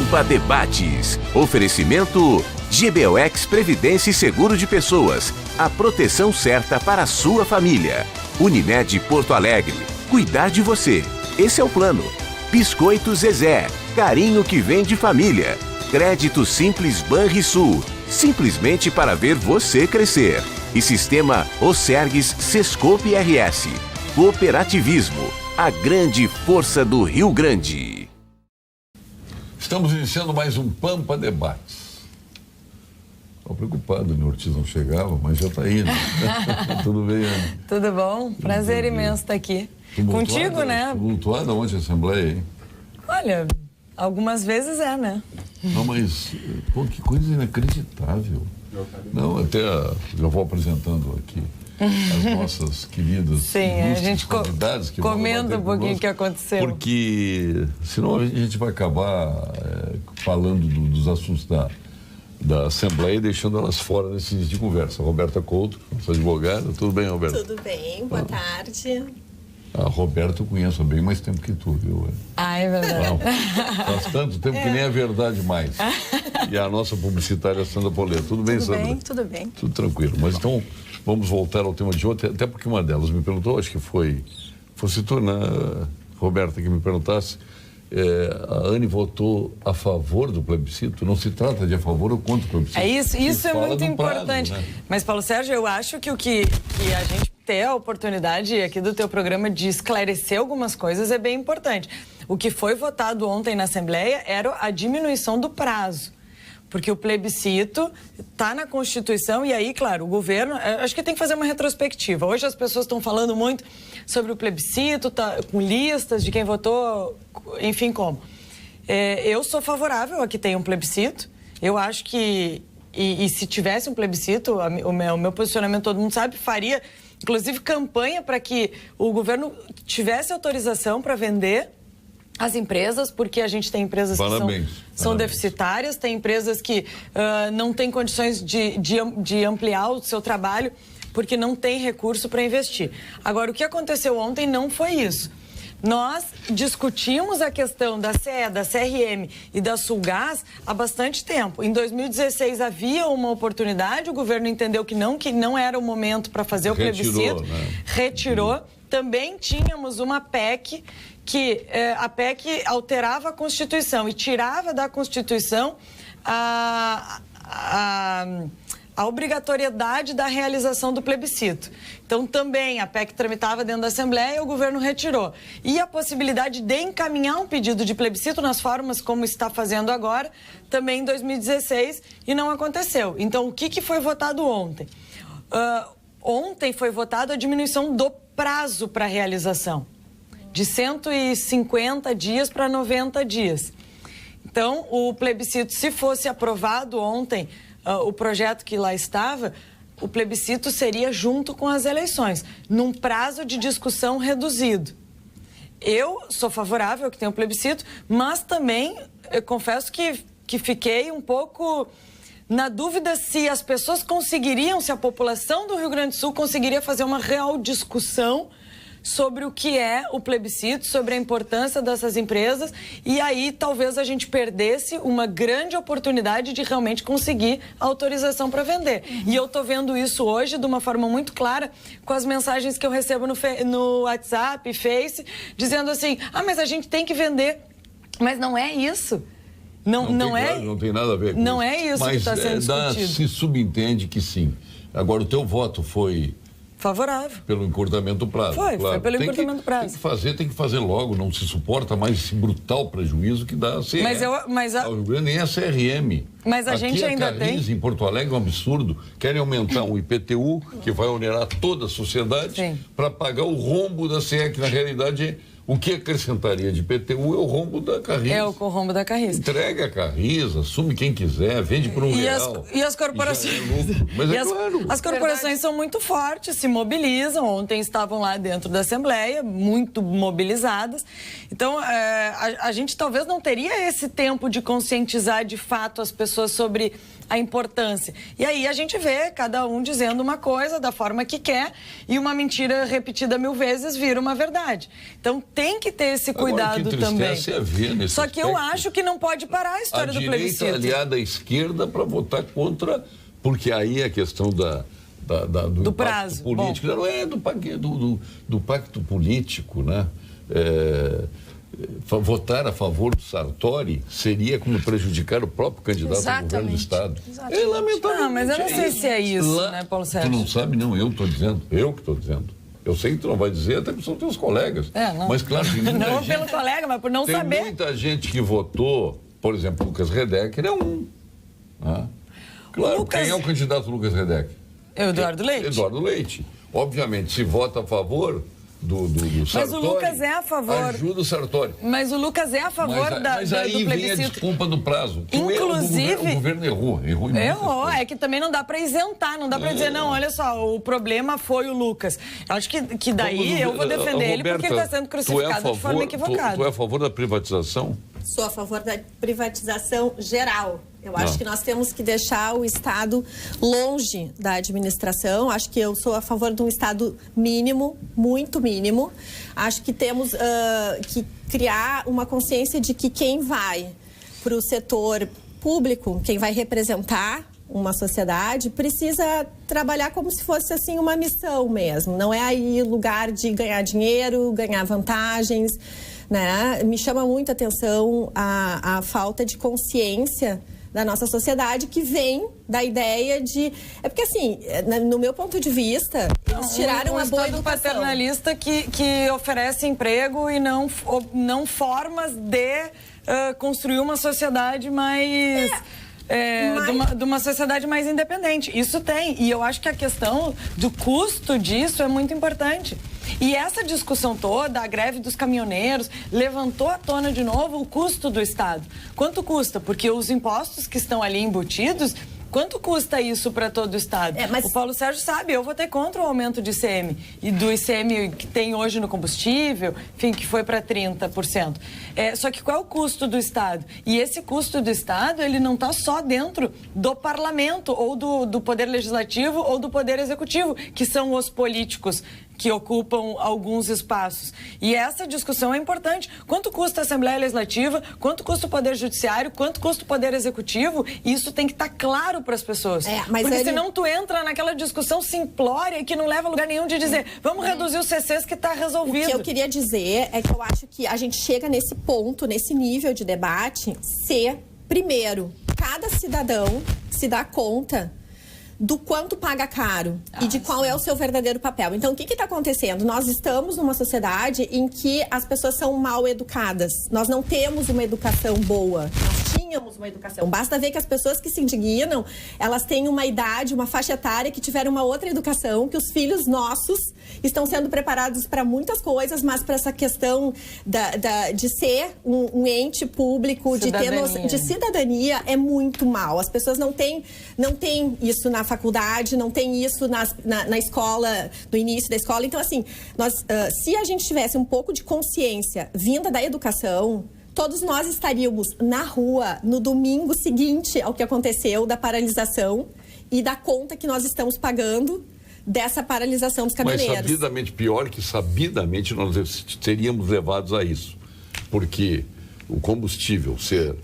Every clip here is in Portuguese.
Pampa Debates. Oferecimento GBOX Previdência e Seguro de Pessoas. A proteção certa para a sua família. Unimed Porto Alegre. Cuidar de você. Esse é o plano. Biscoito Zezé. Carinho que vem de família. Crédito Simples Banrisul. Simplesmente para ver você crescer. E Sistema Osergues Sescope RS. Cooperativismo. A grande força do Rio Grande. Estamos iniciando mais um Pampa Debates. Estou preocupado, o Ortiz não chegava, mas já está indo. Tudo bem, Ana? Tudo bom? Prazer imenso estar aqui. Contigo, né? Tumultuada ontem a Assembleia, hein? Olha, algumas vezes né? Não, mas, pô, que coisa inacreditável. Não, até já vou apresentando aqui as nossas queridas Sim, a gente convidadas que comenta um pouquinho o que aconteceu. Porque senão a gente vai acabar falando dos assuntos da Assembleia e deixando elas fora nesse início de conversa. Roberta Couto, nossa advogada. Tudo bem, Roberta? Tudo bem, boa tarde. A Roberta eu conheço há bem mais tempo que tu, viu? É verdade. Não, faz tanto tempo que nem é verdade mais. E a nossa publicitária Sandra Polê. Tudo bem, Sandra? Tudo bem. Tudo tranquilo. Mas então, vamos voltar ao tema de ontem, até porque uma delas me perguntou, acho que fosse tu, né, Roberta, que me perguntasse, a Anne votou a favor do plebiscito? Não se trata de a favor ou contra o plebiscito. Isso é muito importante. Prazo, né? Mas, Paulo Sérgio, eu acho que o que a gente ter a oportunidade aqui do teu programa de esclarecer algumas coisas é bem importante. O que foi votado ontem na Assembleia era a diminuição do prazo. Porque o plebiscito está na Constituição e aí, claro, o governo, acho que tem que fazer uma retrospectiva. Hoje as pessoas estão falando muito sobre o plebiscito, com listas de quem votou, enfim, como. Eu sou favorável a que tenha um plebiscito. Eu acho que, e se tivesse um plebiscito, o meu posicionamento, todo mundo sabe, faria, inclusive, campanha para que o governo tivesse autorização para vender as empresas, porque a gente tem empresas que são deficitárias, tem empresas que não têm condições de ampliar o seu trabalho, porque não tem recurso para investir. Agora, o que aconteceu ontem não foi isso. Nós discutimos a questão da CE, da CRM e da Sulgás há bastante tempo. Em 2016 havia uma oportunidade, o governo entendeu que não era o momento para fazer o plebiscito, retirou. Também tínhamos uma PEC que a PEC alterava a Constituição e tirava da Constituição a obrigatoriedade da realização do plebiscito. Então, também a PEC tramitava dentro da Assembleia e o governo retirou. E a possibilidade de encaminhar um pedido de plebiscito nas formas como está fazendo agora, também em 2016, e não aconteceu. Então, o que foi votado ontem? Ontem foi votada a diminuição do prazo para realização, de 150 dias para 90 dias. Então, o plebiscito, se fosse aprovado ontem, o projeto que lá estava, o plebiscito seria junto com as eleições, num prazo de discussão reduzido. Eu sou favorável que tenha um plebiscito, mas também, eu confesso que fiquei um pouco na dúvida se as pessoas conseguiriam, se a população do Rio Grande do Sul conseguiria fazer uma real discussão sobre o que é o plebiscito, sobre a importância dessas empresas, e aí talvez a gente perdesse uma grande oportunidade de realmente conseguir autorização para vender. E eu estou vendo isso hoje de uma forma muito clara com as mensagens que eu recebo no WhatsApp, Face, dizendo assim, mas a gente tem que vender. Mas não é isso. Não tem nada a ver com não isso. É isso que está sendo discutido. Se subentende que sim. Agora, o teu voto foi favorável. Pelo encurtamento do prazo. Foi pelo encurtamento do prazo. Tem que fazer logo, não se suporta mais esse brutal prejuízo que dá a CE. Nem a CRM. Mas a gente ainda tem. Em Porto Alegre é um absurdo. Querem aumentar o IPTU, que vai onerar toda a sociedade, para pagar o rombo da CE, que na realidade o que acrescentaria de IPTU é o rombo da Carris. É o rombo da Carris. Entrega a Carris, assume quem quiser, vende por R$1. E as corporações. Mas claro. As corporações são muito fortes, se mobilizam. Ontem estavam lá dentro da Assembleia, muito mobilizadas. Então, a gente talvez não teria esse tempo de conscientizar de fato as pessoas sobre a importância. E aí a gente vê cada um dizendo uma coisa da forma que quer e uma mentira repetida 1000 vezes vira uma verdade. Então tem que ter esse cuidado também. Só que eu acho que não pode parar a história do plebiscito. A direita aliada à esquerda para votar contra, porque aí a questão do prazo político, não é do pacto político, né? Votar a favor do Sartori seria como prejudicar o próprio candidato ao governo do Estado. Exatamente. É lamentável. Mas eu não sei se é isso, né, Paulo Sérgio? Tu não sabe, não, eu que estou dizendo. Eu sei que tu não vai dizer, até porque são teus colegas. Mas claro que não pelo colega, mas por não saber. Tem muita gente que votou, por exemplo, Lucas Redecker é um. Claro, quem é o candidato Lucas Redecker? Eduardo Leite. Eduardo Leite. Obviamente, se vota a favor do Sartori... Mas o Lucas é a favor... Ajuda o Sartori. Mas o Lucas é a favor mas aí do plebiscito. Vem a desculpa do prazo. Inclusive... O governo errou. Errou. É que também não dá para isentar, não dá para dizer, não, olha só, o problema foi o Lucas. Acho que daí eu vou defender ele porque ele está sendo crucificado de forma equivocada. Tu é a favor da privatização? Sou a favor da privatização geral. Eu acho que nós temos que deixar o Estado longe da administração. Acho que eu sou a favor de um Estado mínimo, muito mínimo. Acho que temos que criar uma consciência de que quem vai para o setor público, quem vai representar uma sociedade, precisa trabalhar como se fosse assim uma missão mesmo. Não é aí lugar de ganhar dinheiro, ganhar vantagens, né? Me chama muito a atenção a falta de consciência da nossa sociedade que vem da ideia de... É porque, assim, no meu ponto de vista, eles tiraram uma boa educação. Paternalista que oferece emprego e não formas de construir uma sociedade mais... de uma sociedade mais independente. Isso tem. E eu acho que a questão do custo disso é muito importante. E essa discussão toda, a greve dos caminhoneiros, levantou à tona de novo o custo do Estado. Quanto custa? Porque os impostos que estão ali embutidos, quanto custa isso para todo o Estado? O Paulo Sérgio sabe, eu votei contra o aumento de ICM. E do ICM que tem hoje no combustível, enfim, que foi para 30%. Só que qual é o custo do Estado? E esse custo do Estado, ele não está só dentro do parlamento, ou do poder legislativo, ou do poder executivo, que são os políticos que ocupam alguns espaços. E essa discussão é importante. Quanto custa a Assembleia Legislativa? Quanto custa o Poder Judiciário? Quanto custa o Poder Executivo? Isso tem que estar claro para as pessoas. Porque senão tu entra naquela discussão simplória que não leva a lugar nenhum de dizer vamos reduzir os CCs que está resolvido. O que eu queria dizer é que eu acho que a gente chega nesse ponto, nesse nível de debate, se, primeiro, cada cidadão se dá conta do quanto paga caro e de qual é o seu verdadeiro papel. Então, o que está acontecendo? Nós estamos numa sociedade em que as pessoas são mal educadas. Nós não temos uma educação boa. Nós tínhamos uma educação. Basta ver que as pessoas que se indignam, elas têm uma idade, uma faixa etária que tiveram uma outra educação, que os filhos nossos estão sendo preparados para muitas coisas, mas para essa questão de ser um ente público, de cidadania, é muito mal. As pessoas não têm isso na faculdade, não tem isso na escola, no início da escola. Então, assim, se a gente tivesse um pouco de consciência vinda da educação, todos nós estaríamos na rua no domingo seguinte ao que aconteceu da paralisação e da conta que nós estamos pagando dessa paralisação dos caminhoneiros. Mas sabidamente pior que sabidamente nós seríamos levados a isso. Porque o combustível ser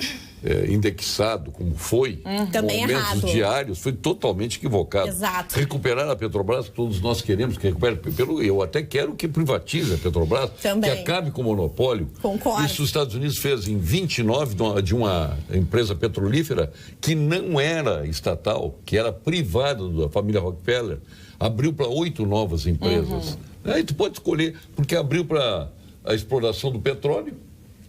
indexado como foi, com aumentos diários, foi totalmente equivocado. Exato. Recuperar a Petrobras, todos nós queremos que recupere, eu até quero que privatize a Petrobras, também, que acabe com o monopólio. Concordo. Isso os Estados Unidos fez em 29 de uma empresa petrolífera que não era estatal, que era privada da família Rockefeller, abriu para 8 novas empresas. Aí tu pode escolher, porque abriu para a exploração do petróleo,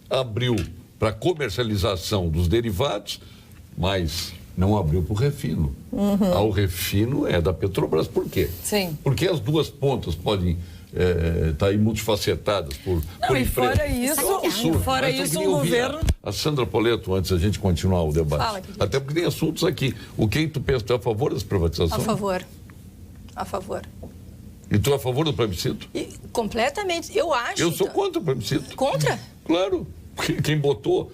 abriu para comercialização dos derivados, mas não abriu para o refino. O refino é da Petrobras. Por quê? Sim. Porque as duas pontas podem estar aí multifacetadas por empresa. Fora isso, um governo... A Sandra Poletto, antes da gente continuar o debate. Fala, até porque tem assuntos aqui. O que tu pensa? Tu é a favor das privatizações? A favor. A favor. E tu é a favor do plebiscito? Completamente. Eu acho... Eu sou contra o plebiscito. Contra? Claro. Quem botou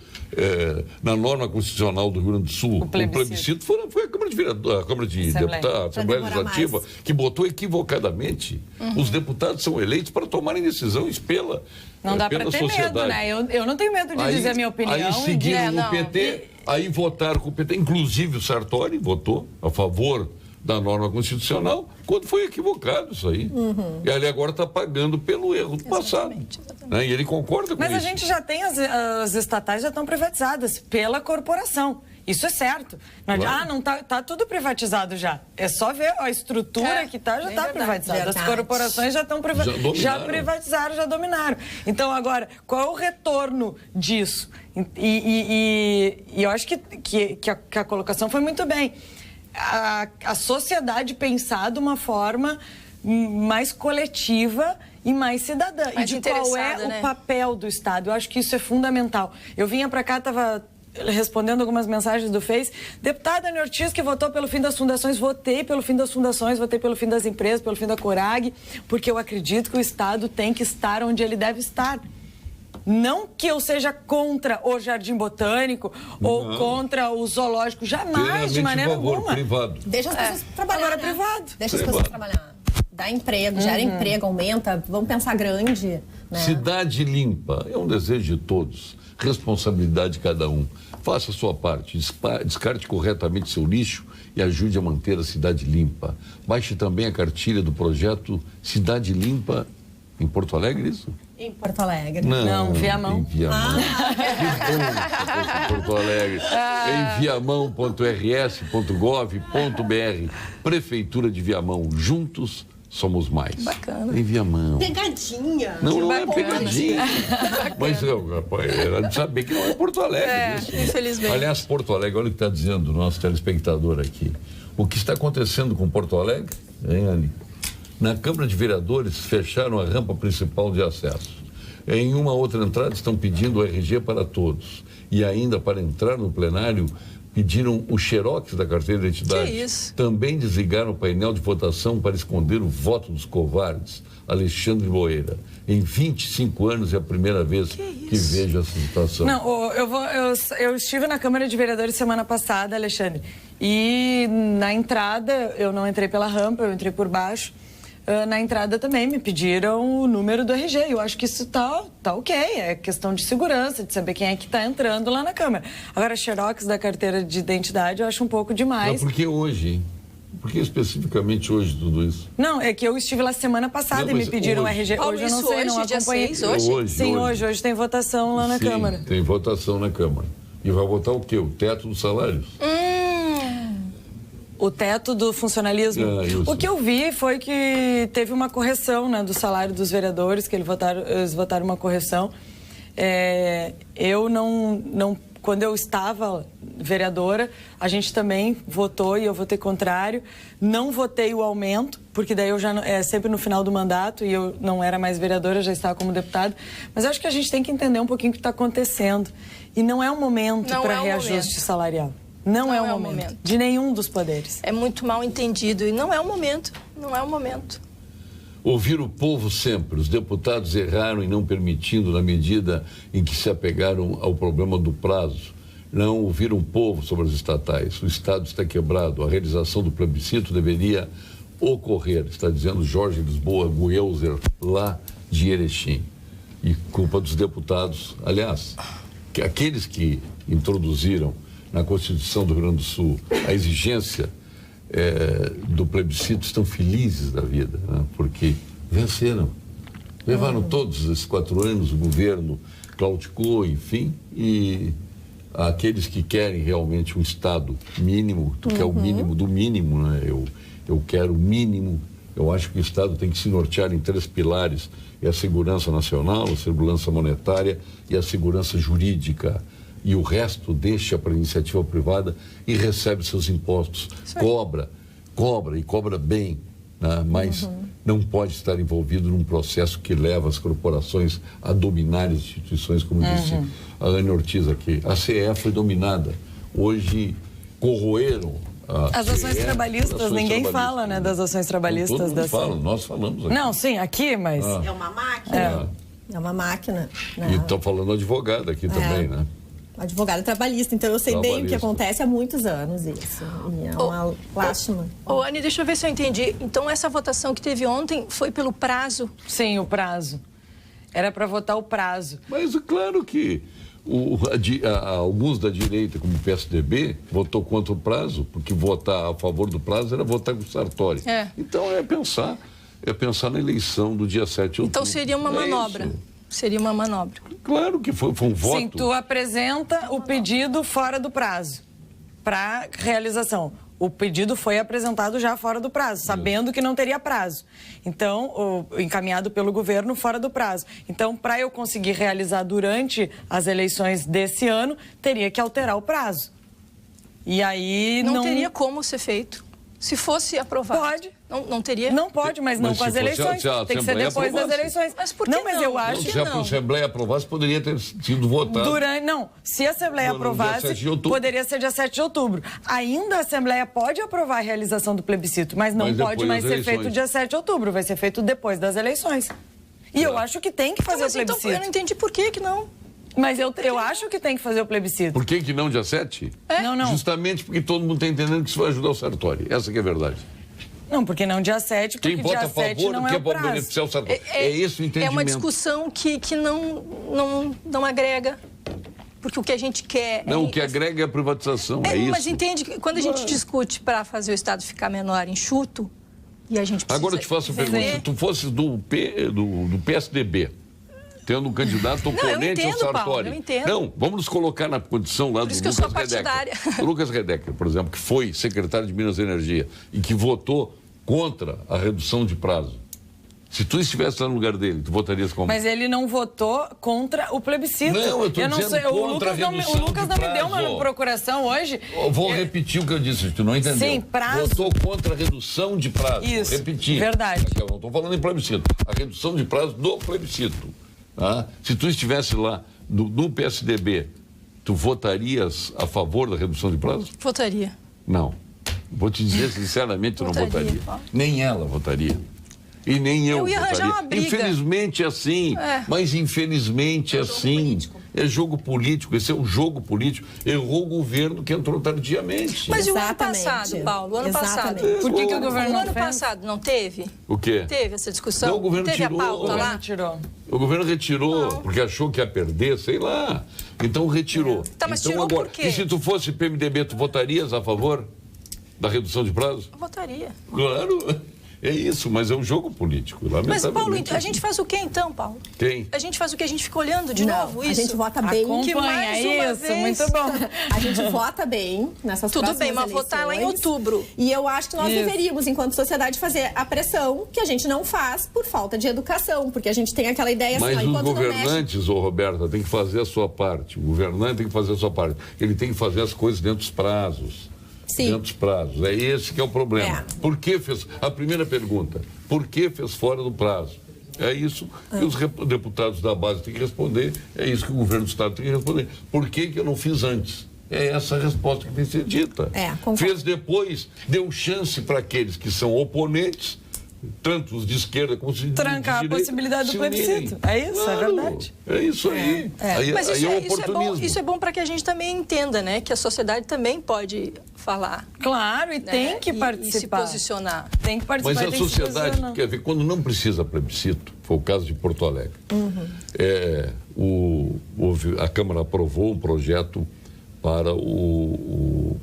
na norma constitucional do Rio Grande do Sul o plebiscito foi a Câmara de Vereadores, a Câmara de Deputados, a Assembleia Legislativa, que botou equivocadamente. Os deputados são eleitos para tomarem decisões pela Não dá para ter sociedade. medo, né? Eu não tenho medo de dizer a minha opinião. Aí seguiram o PT, aí votaram com o PT, inclusive o Sartori votou a favor da norma constitucional, quando foi equivocado isso aí. E ele agora está pagando pelo erro do passado. Né? E ele concorda com isso. Mas a gente já tem, as estatais já estão privatizadas pela corporação. Isso é certo. Não tá tudo privatizado já. É só ver a estrutura que já está privatizada. As corporações já estão privatizadas. Já privatizaram, já dominaram. Então, agora, qual é o retorno disso? E eu acho que a colocação foi muito bem. A sociedade pensar de uma forma mais coletiva e mais cidadã. Mais e de qual é o papel do Estado. Eu acho que isso é fundamental. Eu vinha para cá, estava respondendo algumas mensagens do Face. Deputada Ana Ortiz, que votou pelo fim das fundações, votei pelo fim das fundações, votei pelo fim das empresas, pelo fim da Corag, porque eu acredito que o Estado tem que estar onde ele deve estar. Não que eu seja contra o Jardim Botânico ou contra o zoológico, jamais, de maneira alguma. Privado. Deixa as pessoas trabalhar. Agora privado. Deixa as pessoas trabalhar. Dá emprego, gera emprego, aumenta. Vamos pensar grande. Né? Cidade limpa é um desejo de todos. Responsabilidade de cada um. Faça a sua parte. Descarte corretamente seu lixo e ajude a manter a cidade limpa. Baixe também a cartilha do projeto Cidade Limpa em Porto Alegre, isso? Em Porto Alegre. Não, Viamão. Em Viamão. Que bom, Porto Alegre. Em viamão.rs.gov.br. Prefeitura de Viamão. Juntos somos mais. Bacana. Em Viamão. Pegadinha. Não é pegadinha. Mas era de saber que não é Porto Alegre. Isso. Infelizmente. Aliás, Porto Alegre, olha o que está dizendo o nosso telespectador aqui. O que está acontecendo com Porto Alegre, hein, Anny? Na Câmara de Vereadores, fecharam a rampa principal de acesso. Em uma outra entrada, estão pedindo o RG para todos. E ainda, para entrar no plenário, pediram o xerox da carteira de identidade. Que isso? Também desligaram o painel de votação para esconder o voto dos covardes. Alexandre Moeira. Em 25 anos é a primeira vez que vejo essa situação. Não, eu estive na Câmara de Vereadores semana passada, Alexandre, e na entrada, eu não entrei pela rampa, eu entrei por baixo. Na entrada também me pediram o número do RG. Eu acho que isso tá ok. É questão de segurança, de saber quem é que está entrando lá na Câmara. Agora, xerox da carteira de identidade eu acho um pouco demais. Mas por que hoje? Por que especificamente hoje tudo isso? Não, é que eu estive lá semana passada e me pediram o RG. Hoje eu não sei, não acompanhei. Hoje? Hoje tem votação lá na Câmara. Tem votação na Câmara. E vai votar o quê? O teto dos salários? O teto do funcionalismo. O que eu vi foi que teve uma correção, né, do salário dos vereadores, que eles votaram uma correção. Eu não, quando eu estava vereadora, a gente também votou e eu votei contrário. Não votei o aumento, porque daí eu já sempre no final do mandato e eu não era mais vereadora, já estava como deputada. Mas eu acho que a gente tem que entender um pouquinho o que está acontecendo. E não é o momento para reajuste salarial. Não é o momento. De nenhum dos poderes. É muito mal entendido e não é o momento. Não é o momento. Ouvir o povo sempre. Os deputados erraram em não permitindo, na medida em que se apegaram ao problema do prazo. Não ouviram o povo sobre as estatais. O Estado está quebrado. A realização do plebiscito deveria ocorrer, está dizendo Jorge Lisboa Guelzer, lá de Erechim. E culpa dos deputados. Aliás, que aqueles que introduziram na Constituição do Rio Grande do Sul a exigência do plebiscito estão felizes da vida, né? Porque venceram. Levaram todos esses 4 anos, o governo claudicou, enfim, e aqueles que querem realmente um Estado mínimo, tu quer o mínimo do mínimo, né? Eu quero o mínimo. Eu acho que o Estado tem que se nortear em 3 pilares: é a segurança nacional, a segurança monetária e a segurança jurídica. E o resto deixa para a iniciativa privada e recebe seus impostos. Cobra e cobra bem, né? Mas não pode estar envolvido num processo que leva as corporações a dominar as instituições, como disse a Anny Ortiz aqui. A CE foi dominada. Hoje corroeram as ações trabalhistas, ninguém fala, né, das ações trabalhistas. Todo mundo fala, nós falamos aqui. Não, sim, aqui, mas... É uma máquina. É uma máquina. Né? E estou falando advogada aqui também, né? Advogada trabalhista, então eu sei bem o que acontece há muitos anos isso. E é uma lástima. Anny, deixa eu ver se eu entendi. Então, essa votação que teve ontem foi pelo prazo? Sim, o prazo. Era para votar o prazo. Mas claro que alguns da direita, como o PSDB, votou contra o prazo, porque votar a favor do prazo era votar com o Sartori. Então é pensar na eleição do dia 7 de outubro. Então seria uma manobra. Isso. Seria uma manobra. Claro que foi um voto. Sim, tu apresenta o pedido fora do prazo para realização. O pedido foi apresentado já fora do prazo, sabendo que não teria prazo. Então, encaminhado pelo governo fora do prazo. Então, para eu conseguir realizar durante as eleições desse ano, teria que alterar o prazo. E aí não teria como ser feito. Se fosse aprovado. Pode. Não teria? Não pode, mas não com as eleições. Tem que ser depois das eleições. Mas por que não? Mas eu acho que... Se a Assembleia aprovasse, poderia ter sido votado. Se a Assembleia aprovasse, poderia ser dia 7 de outubro. Ainda a Assembleia pode aprovar a realização do plebiscito, mas não pode mais ser feito dia 7 de outubro. Vai ser feito depois das eleições. E eu acho que tem que fazer o plebiscito. Então, eu não entendi por que não. Mas eu acho que tem que fazer o plebiscito. Por que não dia 7? Não. Justamente porque todo mundo está entendendo que isso vai ajudar o Sartori. Essa que é a verdade. Não, porque não dia 7, porque quem vota dia a favor, 7 não é o prazo. Beneficiar o Sartori. É esse o entendimento. É uma discussão que não agrega. Porque o que a gente quer... Não, o que agrega é a privatização, é isso. Mas entende que quando a gente discute para fazer o Estado ficar menor, enxuto, e a gente precisa... Agora eu te faço a pergunta, se tu fosses do PSDB, tendo um candidato oponente ao Sartori... Paulo, eu entendo. Não, vamos nos colocar na condição lá do Lucas Redecker. O Lucas Redecker, por exemplo, que foi secretário de Minas e Energia e que votou contra a redução de prazo. Se tu estivesse lá no lugar dele, tu votarias como? Mas ele não votou contra o plebiscito. Não, eu estou dizendo sei, contra a redução de prazo. O Lucas não me deu uma procuração hoje. Eu vou repetir o que eu disse, tu não entendeu. Sim, prazo. Votou contra a redução de prazo. Isso, repetir. verdade. Eu não estou falando em plebiscito. A redução de prazo do plebiscito. Tá? Se tu estivesse lá no PSDB, tu votarias a favor da redução de prazo? Votaria. Não. Vou te dizer sinceramente, tu não votaria. Nem ela votaria. E nem eu ia arranjar votaria. uma briga. Infelizmente é assim. Mas infelizmente é assim. É jogo político. Esse é um jogo político. Errou o governo que entrou tardiamente. Mas e o ano passado, Paulo? O ano passado? Por que o governo não fez? O ano passado não teve? O quê? Teve essa discussão? Não, o governo teve tirou. A pauta lá? Tirou. O governo retirou, porque achou que ia perder, sei lá. Então retirou. Tá, mas então, tirou agora, por quê? E se tu fosse PMDB, tu votarias a favor da redução de prazo? Eu votaria. Claro. É isso, mas é um jogo político. Mas, Paulo, a gente faz o quê então, Paulo? Quem? A gente faz o quê? A gente fica olhando de novo isso? A gente vota bem. Que mais isso, vez... muito bom. A gente vota bem nessas próximas Tudo bem, mas votar lá em outubro. E eu acho que nós deveríamos, enquanto sociedade, fazer a pressão que a gente não faz por falta de educação, porque a gente tem aquela ideia mas assim, os governantes, Roberta, tem que fazer a sua parte. O governante tem que fazer a sua parte. Ele tem que fazer as coisas dentro dos prazos. Sim. Dentro dos prazos. É esse que é o problema. Por que fez... A primeira pergunta, por que fez fora do prazo? É isso que os deputados da base têm que responder, é isso que o governo do Estado tem que responder. Por que eu não fiz antes? É essa a resposta que tem que ser dita. Fez depois, deu chance para aqueles que são oponentes, tanto os de esquerda como os de direita. Trancar a possibilidade do plebiscito. É isso, claro, é verdade. É isso aí. Mas aí é o oportunismo. Isso é bom para que a gente também entenda, né? Que a sociedade também pode falar. Claro, e tem que participar. E se posicionar. Tem que participar. Mas a sociedade, quer ver, quando não precisa plebiscito, foi o caso de Porto Alegre, a Câmara aprovou um projeto para o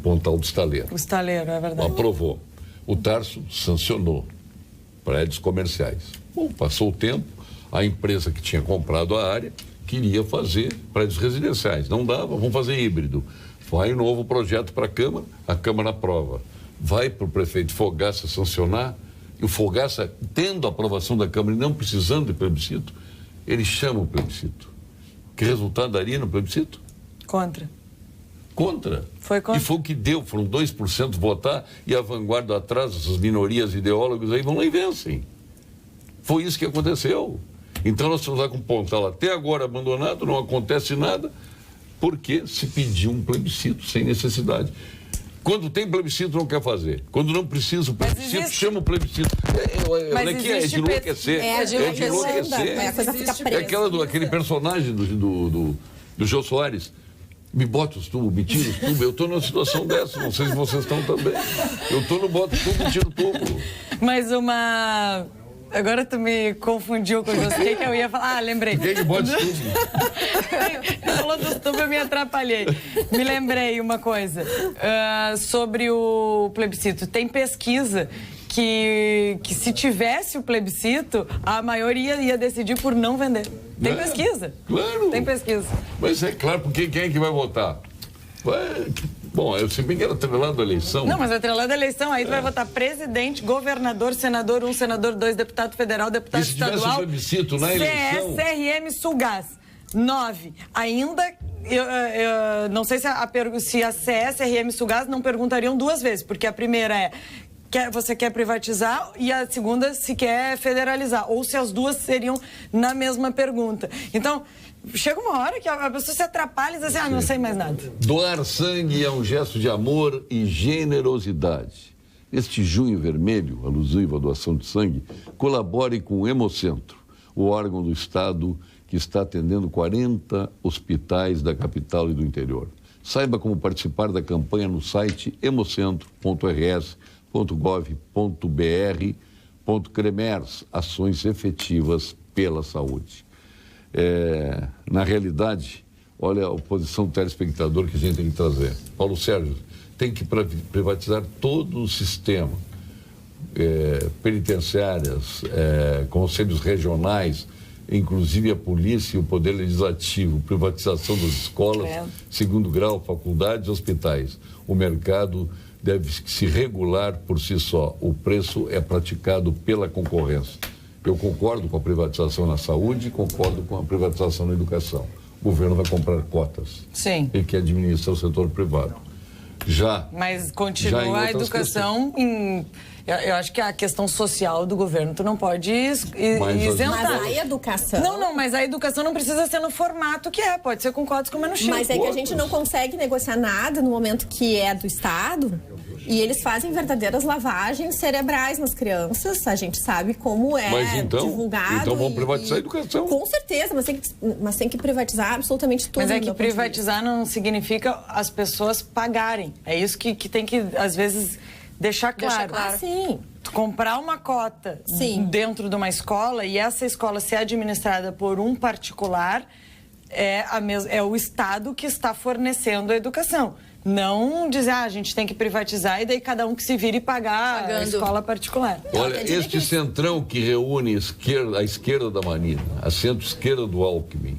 Pontal do Estaleiro. O Estaleiro, é verdade. Aprovou. O Tarso sancionou prédios comerciais. Bom, passou o tempo, a empresa que tinha comprado a área queria fazer prédios residenciais. Não dava, vamos fazer híbrido. Vai um novo projeto para a Câmara aprova. Vai para o prefeito Fogaça sancionar, e o Fogaça, tendo a aprovação da Câmara e não precisando de plebiscito, ele chama o plebiscito. Que resultado daria no plebiscito? Contra. Foi contra. E foi o que deu, foram 2% votar e a vanguarda atrás, essas minorias ideólogos aí vão lá e vencem. Foi isso que aconteceu. Então nós estamos lá com o Pontal até agora abandonado, não acontece nada, porque se pediu um plebiscito sem necessidade. Quando tem plebiscito, não quer fazer. Quando não precisa o plebiscito, chama o plebiscito. É de enlouquecer. É de enlouquecer. A coisa fica presa. Aquele personagem do Jô Soares. Me bota os tubos, me tira os tubos. Eu estou numa situação dessa, não sei se vocês estão também. Eu estou no bota tubo, me tiro o tubo. Mas agora tu me confundiu com você, que eu ia falar. Ah, lembrei. Quem que bota os tubos? Falou dos tubos, eu me atrapalhei. Me lembrei uma coisa. Sobre o plebiscito. Tem pesquisa que se tivesse o plebiscito, a maioria ia decidir por não vender. Tem pesquisa. Claro. Tem pesquisa. Mas é claro, porque quem é que vai votar? Bom, eu sei bem que era atrelado à eleição. Não, mas atrelado à eleição, aí tu vai votar presidente, governador, senador 1, senador 2, deputado federal, deputado estadual. Se tivesse o plebiscito na eleição... CRM, Sulgás. 9. Ainda, eu não sei se a CRM, Sulgás não perguntariam duas vezes, porque a primeira é... Você quer privatizar e a segunda se quer federalizar, ou se as duas seriam na mesma pergunta. Então, chega uma hora que a pessoa se atrapalha e diz assim, não sei mais nada. Doar sangue é um gesto de amor e generosidade. Este Junho Vermelho, alusivo à doação de sangue, colabore com o Hemocentro, o órgão do Estado que está atendendo 40 hospitais da capital e do interior. Saiba como participar da campanha no site hemocentro.rs.gov.br/CREMERS, ações efetivas pela saúde. Na realidade, olha a posição do telespectador que a gente tem que trazer. Paulo Sérgio, tem que privatizar todo o sistema, penitenciárias, conselhos regionais, inclusive a polícia e o poder legislativo, privatização das escolas, segundo grau, faculdades e hospitais. O mercado deve se regular por si só. O preço é praticado pela concorrência. Eu concordo com a privatização na saúde e concordo com a privatização na educação. O governo vai comprar cotas. Sim. E que administra o setor privado. Mas continua a educação eu acho que a questão social do governo tu não pode isentar. Mas a educação... Não, mas a educação não precisa ser no formato que pode ser com cotas com menos X. Mas é que a gente não consegue negociar nada no momento que é do Estado e eles fazem verdadeiras lavagens cerebrais nas crianças. A gente sabe como é divulgado. Então vamos privatizar a educação. Com certeza, mas tem que privatizar absolutamente tudo. Mas é que privatizar não significa as pessoas pagarem. É isso que tem que, às vezes... Deixar claro. Sim. Comprar uma cota dentro de uma escola e essa escola ser administrada por um particular é o Estado que está fornecendo a educação. Não dizer, a gente tem que privatizar e daí cada um que se vire e pagar a escola particular. Olha, este centrão que reúne a esquerda da Marina, a centro-esquerda do Alckmin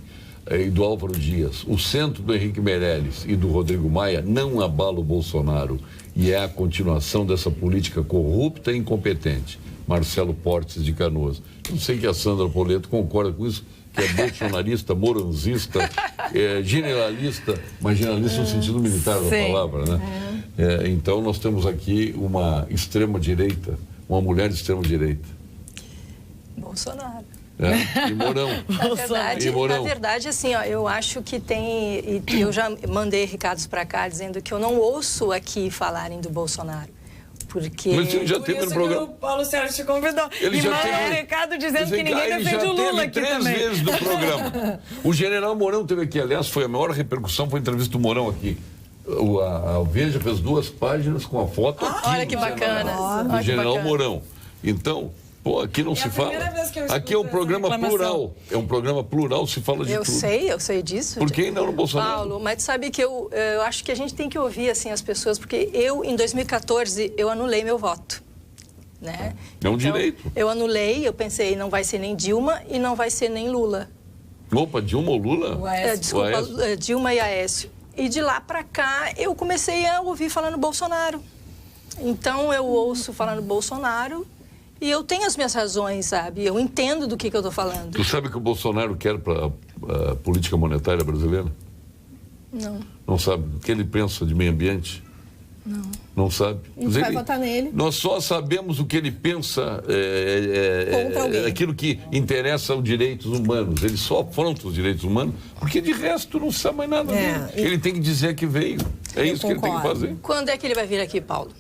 e do Álvaro Dias, o centro do Henrique Meirelles e do Rodrigo Maia, não abala o Bolsonaro. E é a continuação dessa política corrupta e incompetente. Marcelo Portes de Canoas. Não sei que a Sandra Poleto concorda com isso, que é bolsonarista, moranzista, generalista, mas generalista no sentido militar da palavra, né? Então nós temos aqui uma extrema-direita, uma mulher de extrema-direita. Bolsonaro. E Mourão. Na verdade, assim, eu acho que tem... Eu já mandei recados para cá dizendo que eu não ouço aqui falarem do Bolsonaro. Porque... Mas ele já teve no programa. O Paulo Sérgio te convidou. Ele já mandou um recado dizendo que ninguém defende o Lula aqui também. Ele já teve 3 vezes no programa. O general Mourão teve aqui, aliás, foi a maior repercussão, foi a entrevista do Mourão aqui. A Veja fez 2 páginas com a foto aqui. Olha que bacana. Do general Mourão. Então... aqui não se fala. Aqui é um programa plural. É um programa plural, se fala de tudo. Eu sei disso. Por que não no Bolsonaro? Paulo, mas sabe que eu acho que a gente tem que ouvir assim as pessoas, porque em 2014, eu anulei meu voto. Né? É um direito. Eu anulei, eu pensei, não vai ser nem Dilma e não vai ser nem Lula. Opa, Dilma ou Lula? Desculpa, Dilma e Aécio. E de lá para cá, eu comecei a ouvir falando Bolsonaro. Então, eu ouço falando Bolsonaro... E eu tenho as minhas razões, sabe? Eu entendo do que eu estou falando. Tu sabe o que o Bolsonaro quer para a política monetária brasileira? Não. Não sabe o que ele pensa de meio ambiente? Não. Não sabe. A gente vai votar nele. Nós só sabemos o que ele pensa, contra alguém. Aquilo que interessa aos direitos humanos. Ele só afronta os direitos humanos, porque de resto não sabe mais nada dele. Ele tem que dizer que veio. É isso que ele tem que fazer. Quando é que ele vai vir aqui, Paulo?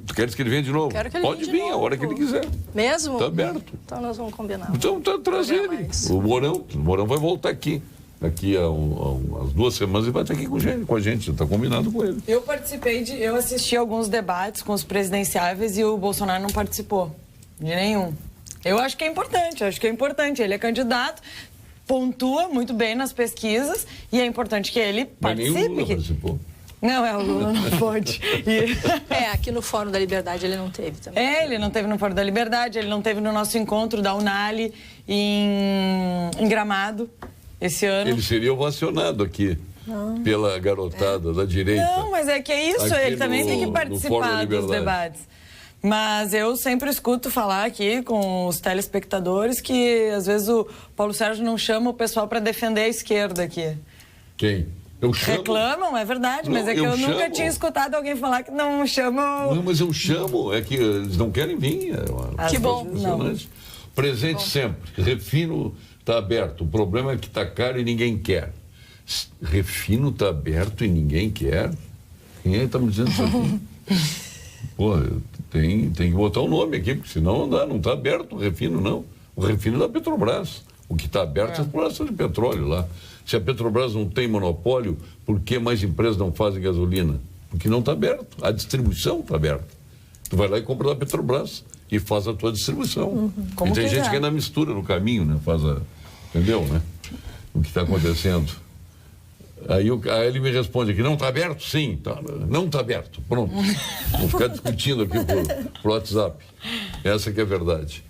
Tu queres que ele venha de novo? Quero que ele Pode venha vir de a novo. hora que ele quiser. Mesmo? Está aberto. Então nós vamos combinar. Então traz ele. O Mourão vai voltar aqui. Daqui a umas 2 semanas ele vai estar aqui com a gente. Está combinado com ele. Eu assisti alguns debates com os presidenciáveis e o Bolsonaro não participou de nenhum. Eu acho que é importante. Ele é candidato, pontua muito bem nas pesquisas e é importante que ele participe. Mas nem o Lula participou. Não, o Lula não pode. Aqui no Fórum da Liberdade ele não teve também. Ele não teve no Fórum da Liberdade, ele não teve no nosso encontro da Unali em Gramado esse ano. Ele seria ovacionado aqui pela garotada da direita. Não, mas é que é isso, Aqui ele também tem que participar dos debates. Mas eu sempre escuto falar aqui com os telespectadores que às vezes o Paulo Sérgio não chama o pessoal para defender a esquerda aqui. Quem? Eu chamo. Reclamam, é verdade, mas Não, é que eu nunca chamo. tinha escutado alguém falar que não chama. Não, mas eu chamo, é que eles não querem vir. Que bom. Impressionante. Presente sempre. Refino está aberto. O problema é que está caro e ninguém quer. Refino está aberto e ninguém quer? Quem é que está me dizendo isso aqui? Pô, tem que botar o nome aqui, porque senão não dá, não está aberto o refino, não. O refino é da Petrobras. O que está aberto é a exploração de petróleo lá. Se a Petrobras não tem monopólio, por que mais empresas não fazem gasolina? Porque não está aberto. A distribuição está aberta. Tu vai lá e compra da Petrobras e faz a tua distribuição. Como e tem quiser. gente que ainda mistura no caminho, né? Entendeu, né? O que está acontecendo. Aí ele me responde aqui, não está aberto? Sim, não está aberto. Pronto. Vou ficar discutindo aqui por WhatsApp. Essa que é a verdade.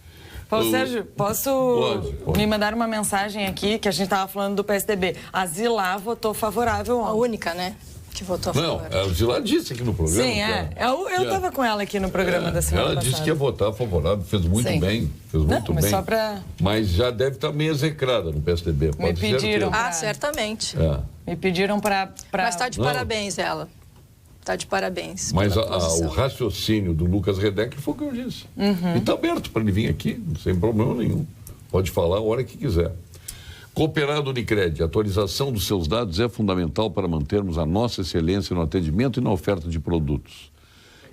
Paulo Sérgio, posso Pode. me mandar uma mensagem aqui que a gente estava falando do PSDB. A Zilá votou favorável A ontem. única, né? Que votou a favor. Não, a Zilá disse aqui no programa. Sim, eu estava com ela aqui no programa da semana Ela passada. disse que ia votar favorável, fez muito Sim. bem. Fez muito mas bem. só pra... Mas já deve estar meio execrada no PSDB. Me pediram. Ah, certamente. É. Me pediram para... Mas está de parabéns ela. Está de parabéns. Mas pela o posição. raciocínio do Lucas Redeck foi o que eu disse. E está aberto para ele vir aqui, sem problema nenhum. Pode falar a hora que quiser. Cooperado Unicred, a atualização dos seus dados é fundamental para mantermos a nossa excelência no atendimento e na oferta de produtos.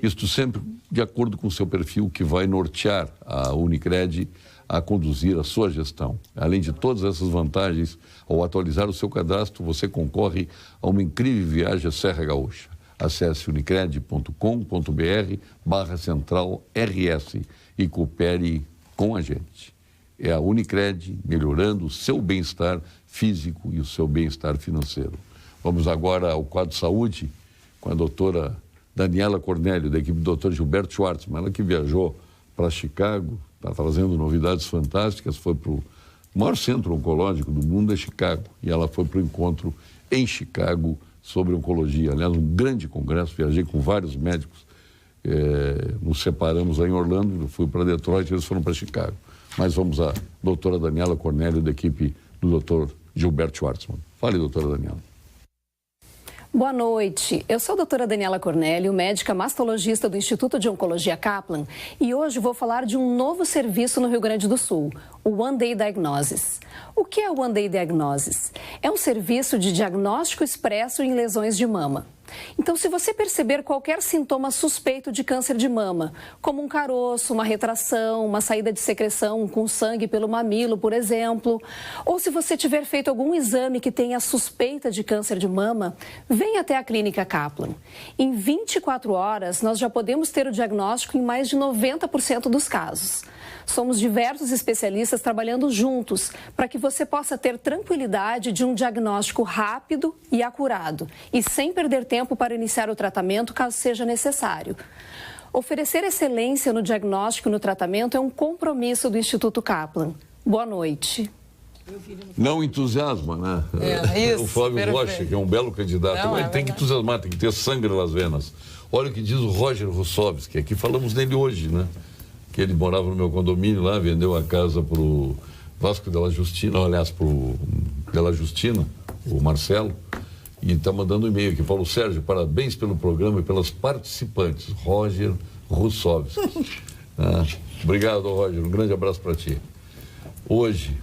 Isto sempre de acordo com o seu perfil, que vai nortear a Unicred a conduzir a sua gestão. Além de todas essas vantagens, ao atualizar o seu cadastro, você concorre a uma incrível viagem à Serra Gaúcha. Acesse unicred.com.br/central-RS e coopere com a gente. É a Unicred melhorando o seu bem-estar físico e o seu bem-estar financeiro. Vamos agora ao quadro saúde com a doutora Daniela Cornélio, da equipe do Dr. Gilberto Schwartzman, ela que viajou para Chicago, está trazendo novidades fantásticas, foi para o maior centro oncológico do mundo, é Chicago, e ela foi para o encontro em Chicago sobre oncologia. Aliás, um grande congresso, viajei com vários médicos, nos separamos lá em Orlando, eu fui para Detroit e eles foram para Chicago. Mas vamos à doutora Daniela Cornélio, da equipe do Dr. Gilberto Schwartzman. Fale, doutora Daniela. Boa noite. Eu sou a doutora Daniela Cornélio, médica mastologista do Instituto de Oncologia Kaplan, e hoje vou falar de um novo serviço no Rio Grande do Sul, o One Day Diagnosis. O que é o One Day Diagnosis? É um serviço de diagnóstico expresso em lesões de mama. Então, se você perceber qualquer sintoma suspeito de câncer de mama, como um caroço, uma retração, uma saída de secreção com sangue pelo mamilo, por exemplo, ou se você tiver feito algum exame que tenha suspeita de câncer de mama, venha até a Clínica Kaplan. Em 24 horas, nós já podemos ter o diagnóstico em mais de 90% dos casos. Somos diversos especialistas trabalhando juntos para que você possa ter tranquilidade de um diagnóstico rápido e acurado e sem perder tempo para iniciar o tratamento caso seja necessário. Oferecer excelência no diagnóstico e no tratamento é um compromisso do Instituto Kaplan. Boa noite. Não entusiasma, né? Isso, o Flávio perfeito. Rocha, que é um belo candidato, Não, mas é tem que entusiasmar, tem que ter sangue nas venas. Olha o que diz o Roger Russovski, aqui falamos dele hoje, né? Que ele morava no meu condomínio lá, vendeu a casa para o Vasco Della Justina, aliás, para o Della Justina, o Marcelo, e está mandando um e-mail aqui. Paulo Sérgio, parabéns pelo programa e pelas participantes. Roger Russovski. Obrigado, Roger. Um grande abraço para ti. Hoje,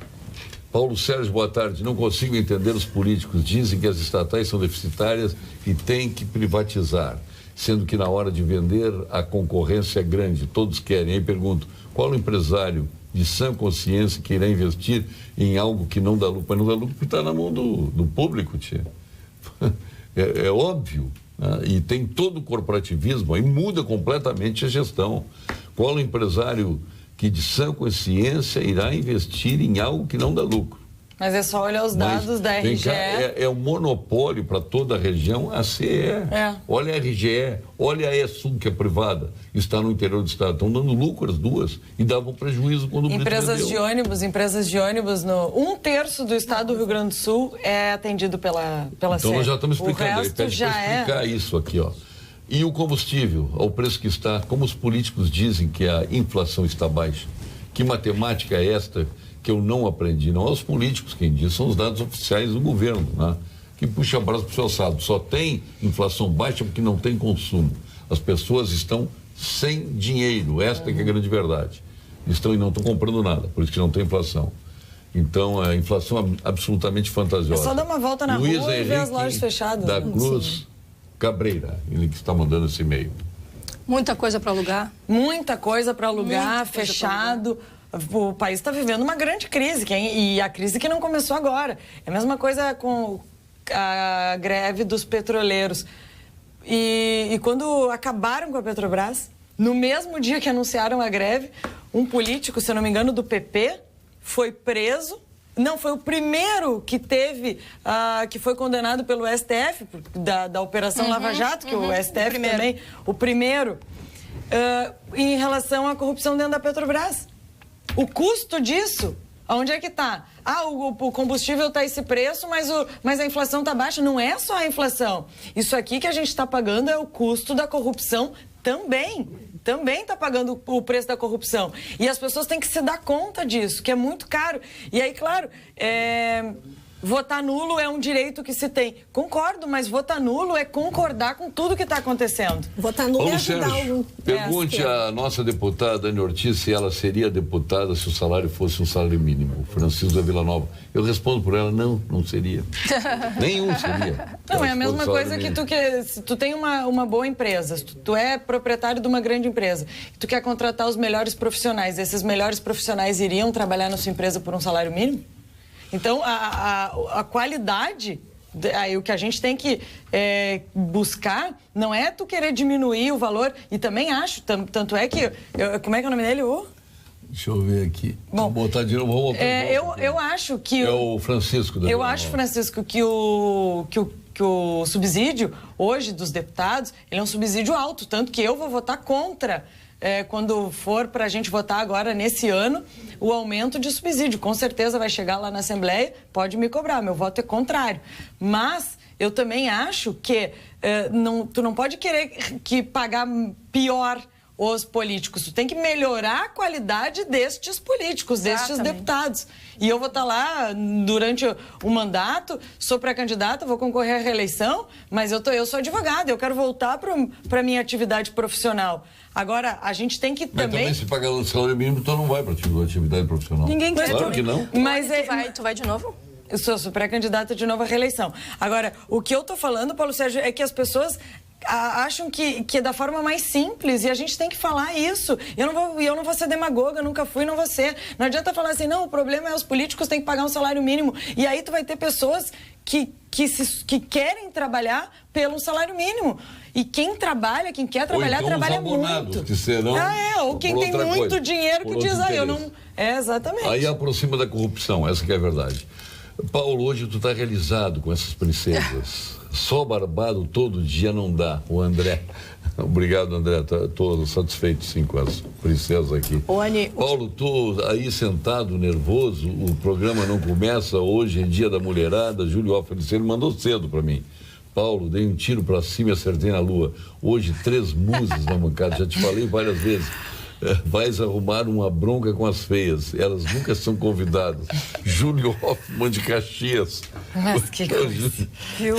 Paulo Sérgio, boa tarde. Não consigo entender os políticos. Dizem que as estatais são deficitárias e têm que privatizar, sendo que na hora de vender a concorrência é grande, todos querem. Aí pergunto, qual o empresário de sã consciência que irá investir em algo que não dá lucro? Mas não dá lucro porque está na mão do público, tia. É óbvio, né? E tem todo o corporativismo, aí muda completamente a gestão. Qual o empresário que de sã consciência irá investir em algo que não dá lucro? Mas é só olhar os dados da RGE. É um monopólio para toda a região, a CE. Olha a RGE, olha a ESUL, que é privada, está no interior do estado. Estão dando lucro as duas e davam prejuízo quando o empresas de ônibus, no 1/3 do estado do Rio Grande do Sul é atendido pela então CE. Nós já estamos explicando. O resto já explicar isso aqui, ó. E o combustível, ao preço que está, como os políticos dizem que a inflação está baixa? Que matemática é esta que eu não aprendi? Não é os políticos quem diz, são os dados oficiais do governo, né? Que puxa a brasa para o seu assado. Só tem inflação baixa porque não tem consumo. As pessoas estão sem dinheiro, esta é que é a grande verdade. Estão e não estão comprando nada, por isso que não tem inflação. Então, a inflação é absolutamente fantasiosa. É só dar uma volta na Luiz rua Henrique e ver as lojas fechadas. Da Cruz Cabreira, ele que está mandando esse e-mail. Muita coisa para alugar. Muita coisa para alugar, fechado. O país está vivendo uma grande crise, e a crise que não começou agora. É a mesma coisa com a greve dos petroleiros. E quando acabaram com a Petrobras, no mesmo dia que anunciaram a greve, um político, se eu não me engano, do PP, foi preso. Não, foi o primeiro que teve, que foi condenado pelo STF, da Operação Lava Jato, que o STF também, o primeiro, em relação à corrupção dentro da Petrobras. O custo disso, onde é que está? O combustível está esse preço, mas a inflação está baixa. Não é só a inflação. Isso aqui que a gente está pagando é o custo da corrupção também. Também está pagando o preço da corrupção. E as pessoas têm que se dar conta disso, que é muito caro. E aí, claro, votar nulo é um direito que se tem. Concordo, mas votar nulo é concordar com tudo que está acontecendo. Votar nulo é ajudar Sérgio, pergunte à nossa deputada Ana Ortiz se ela seria deputada se o salário fosse um salário mínimo. Francisco da Vila Nova. Eu respondo por ela, não seria. Nenhum seria. Não, é a mesma coisa que se tu tem uma boa empresa, se tu é proprietário de uma grande empresa, e tu quer contratar os melhores profissionais, esses melhores profissionais iriam trabalhar na sua empresa por um salário mínimo? Então, a qualidade, aí o que a gente tem que buscar não é tu querer diminuir o valor, e também acho, tanto é que, como é que é o nome dele? Deixa eu ver aqui. Bom, vou botar de novo, vou voltar. Eu acho que... É o Francisco. Eu acho, Francisco, que o subsídio, hoje, dos deputados, ele é um subsídio alto, tanto que eu vou votar contra... quando for para a gente votar agora, nesse ano, o aumento de subsídio. Com certeza vai chegar lá na Assembleia, pode me cobrar, meu voto é contrário. Mas eu também acho que tu não pode querer que pagar pior os políticos. Tu tem que melhorar a qualidade destes políticos, destes deputados. E eu vou estar lá durante o mandato, sou pré-candidata, vou concorrer à reeleição, mas eu sou advogada, eu quero voltar para a minha atividade profissional. Agora, a gente tem que também... Mas se pagar o salário mínimo, então não vai para a atividade profissional. Ninguém quer. Claro que não. Mas tu vai de novo? Eu sou pré-candidata de novo à reeleição. Agora, o que eu tô falando, Paulo Sérgio, é que as pessoas acham que é da forma mais simples, e a gente tem que falar isso. Eu não vou ser demagoga, nunca fui, não vou ser. Não adianta falar assim, não, o problema é os políticos têm que pagar um salário mínimo. E aí tu vai ter pessoas que querem trabalhar pelo salário mínimo. E quem quer trabalhar, então trabalha muito. Que serão ou quem tem muito dinheiro que diz, eu não... exatamente. Aí aproxima da corrupção, essa que é a verdade. Paulo, hoje tu está realizado com essas princesas. Só barbado todo dia não dá. O André. Obrigado, André. Estou satisfeito, sim, com as princesas aqui. Paulo, tu aí sentado, nervoso, o programa não começa, hoje é dia da mulherada, Júlio Alfredo, ele mandou cedo para mim. Paulo, dei um tiro para cima e acertei na lua. Hoje 3 musas na bancada, já te falei várias vezes. Vais arrumar uma bronca com as feias. Elas nunca são convidadas. Júlio Hoffman de Caxias. Mas que coisa. Viu,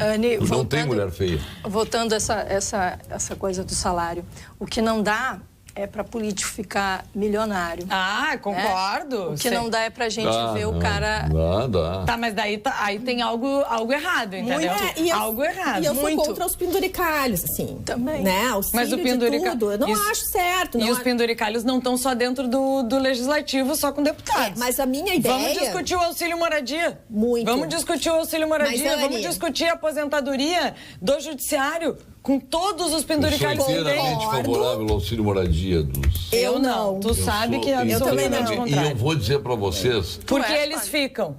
Anne, não tem mulher feia. Voltando essa coisa do salário. O que não dá é para político ficar milionário. Ah, concordo. O que não dá é pra gente ver o cara... Dá. Tá, mas daí aí tem algo errado, entendeu? Algo errado. E eu fui Muito. contra os penduricalhos, assim. Também. Né? Auxílio Mas o penduricalho... de tudo. Eu não acho certo. E os penduricalhos não estão só dentro do legislativo, só com deputados. Mas a minha ideia... Vamos discutir o auxílio moradia. Muito. Vamos discutir o auxílio moradia. Mas, Anny, vamos discutir a aposentadoria do judiciário com todos os penduricalhos que Eu sou inteiramente tem. favorável ao auxílio moradia dos... Eu não. Tu sabe que é eu também não. absolutamente E contrário. eu vou dizer para vocês... Porque Tu és, eles Fábio? ficam.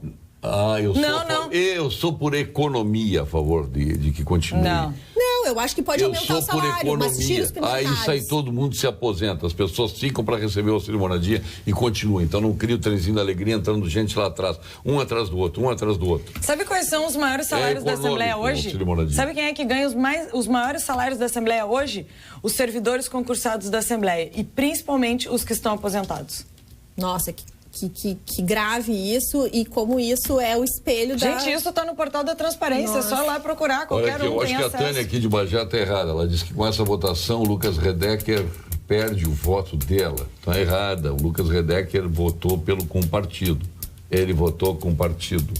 Eu sou por economia a favor de que continue. Não, eu acho que pode Eu aumentar sou o por salário, mas tira economia. os Aí penduricalhos. sai todo mundo se aposenta. As pessoas ficam para receber o auxílio moradia e continuam. Então não cria o trenzinho da alegria entrando gente lá atrás. Um atrás do outro. Sabe quais são os maiores salários da Assembleia econômico, hoje? auxílio moradia. Sabe quem é que ganha os maiores salários da Assembleia hoje? Os servidores concursados da Assembleia. E principalmente os que estão aposentados. Nossa, que grave isso e como isso é o espelho da... Gente, isso está no portal da transparência. Nossa. É só ir lá procurar. Olha Qualquer aqui, um eu acho tem que a acesso. Tânia aqui de Bagé está errada. Ela disse que com essa votação o Lucas Redecker perde o voto dela. Está errada. O Lucas Redecker votou com o partido. Ele votou com o partido.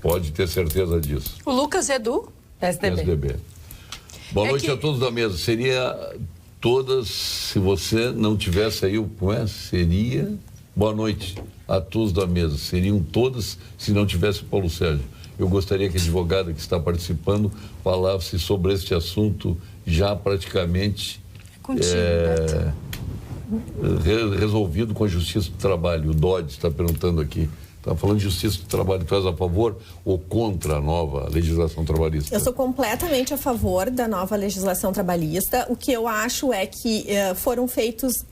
Pode ter certeza disso. O Lucas é do... PSDB. Boa noite a todos da mesa. Seria todas, se você não tivesse aí, seria... Boa noite a todos da mesa. Seriam todas se não tivesse o Paulo Sérgio. Eu gostaria que a advogada que está participando falasse sobre este assunto já praticamente resolvido com a Justiça do Trabalho. O Dodge está perguntando aqui. Está falando de Justiça do Trabalho. Tu és a favor ou contra a nova legislação trabalhista? Eu sou completamente a favor da nova legislação trabalhista. O que eu acho é que foram feitos...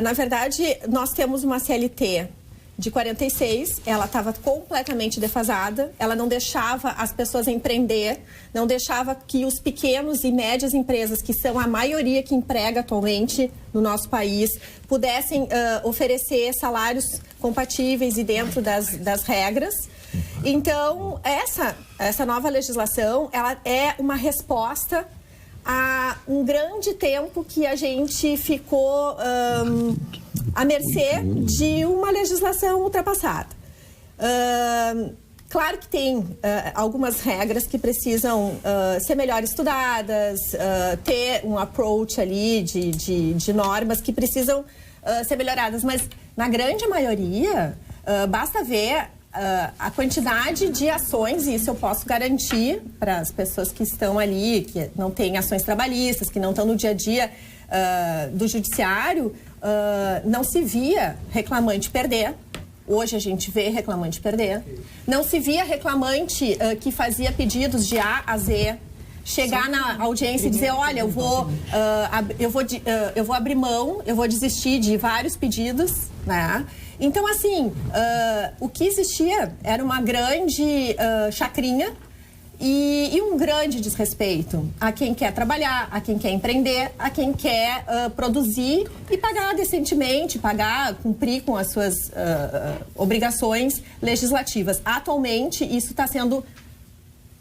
na verdade, nós temos uma CLT de 46, ela estava completamente defasada, ela não deixava as pessoas empreender, não deixava que os pequenos e médias empresas, que são a maioria que emprega atualmente no nosso país, pudessem oferecer salários compatíveis e dentro das regras. Então, essa nova legislação, ela é uma resposta a um grande tempo que a gente ficou à mercê de uma legislação ultrapassada. Claro que tem algumas regras que precisam ser melhor estudadas, ter um approach ali de normas que precisam ser melhoradas, mas na grande maioria, basta ver a quantidade de ações, e isso eu posso garantir para as pessoas que estão ali, que não têm ações trabalhistas, que não estão no dia a dia do judiciário, não se via reclamante perder. Hoje a gente vê reclamante perder. Não se via reclamante que fazia pedidos de A a Z, chegar na audiência e dizer, olha, eu vou abrir mão, eu vou desistir de vários pedidos, né? Então, assim, o que existia era uma grande chacrinha e um grande desrespeito a quem quer trabalhar, a quem quer empreender, a quem quer produzir e pagar decentemente, cumprir com as suas obrigações legislativas. Atualmente, isso está sendo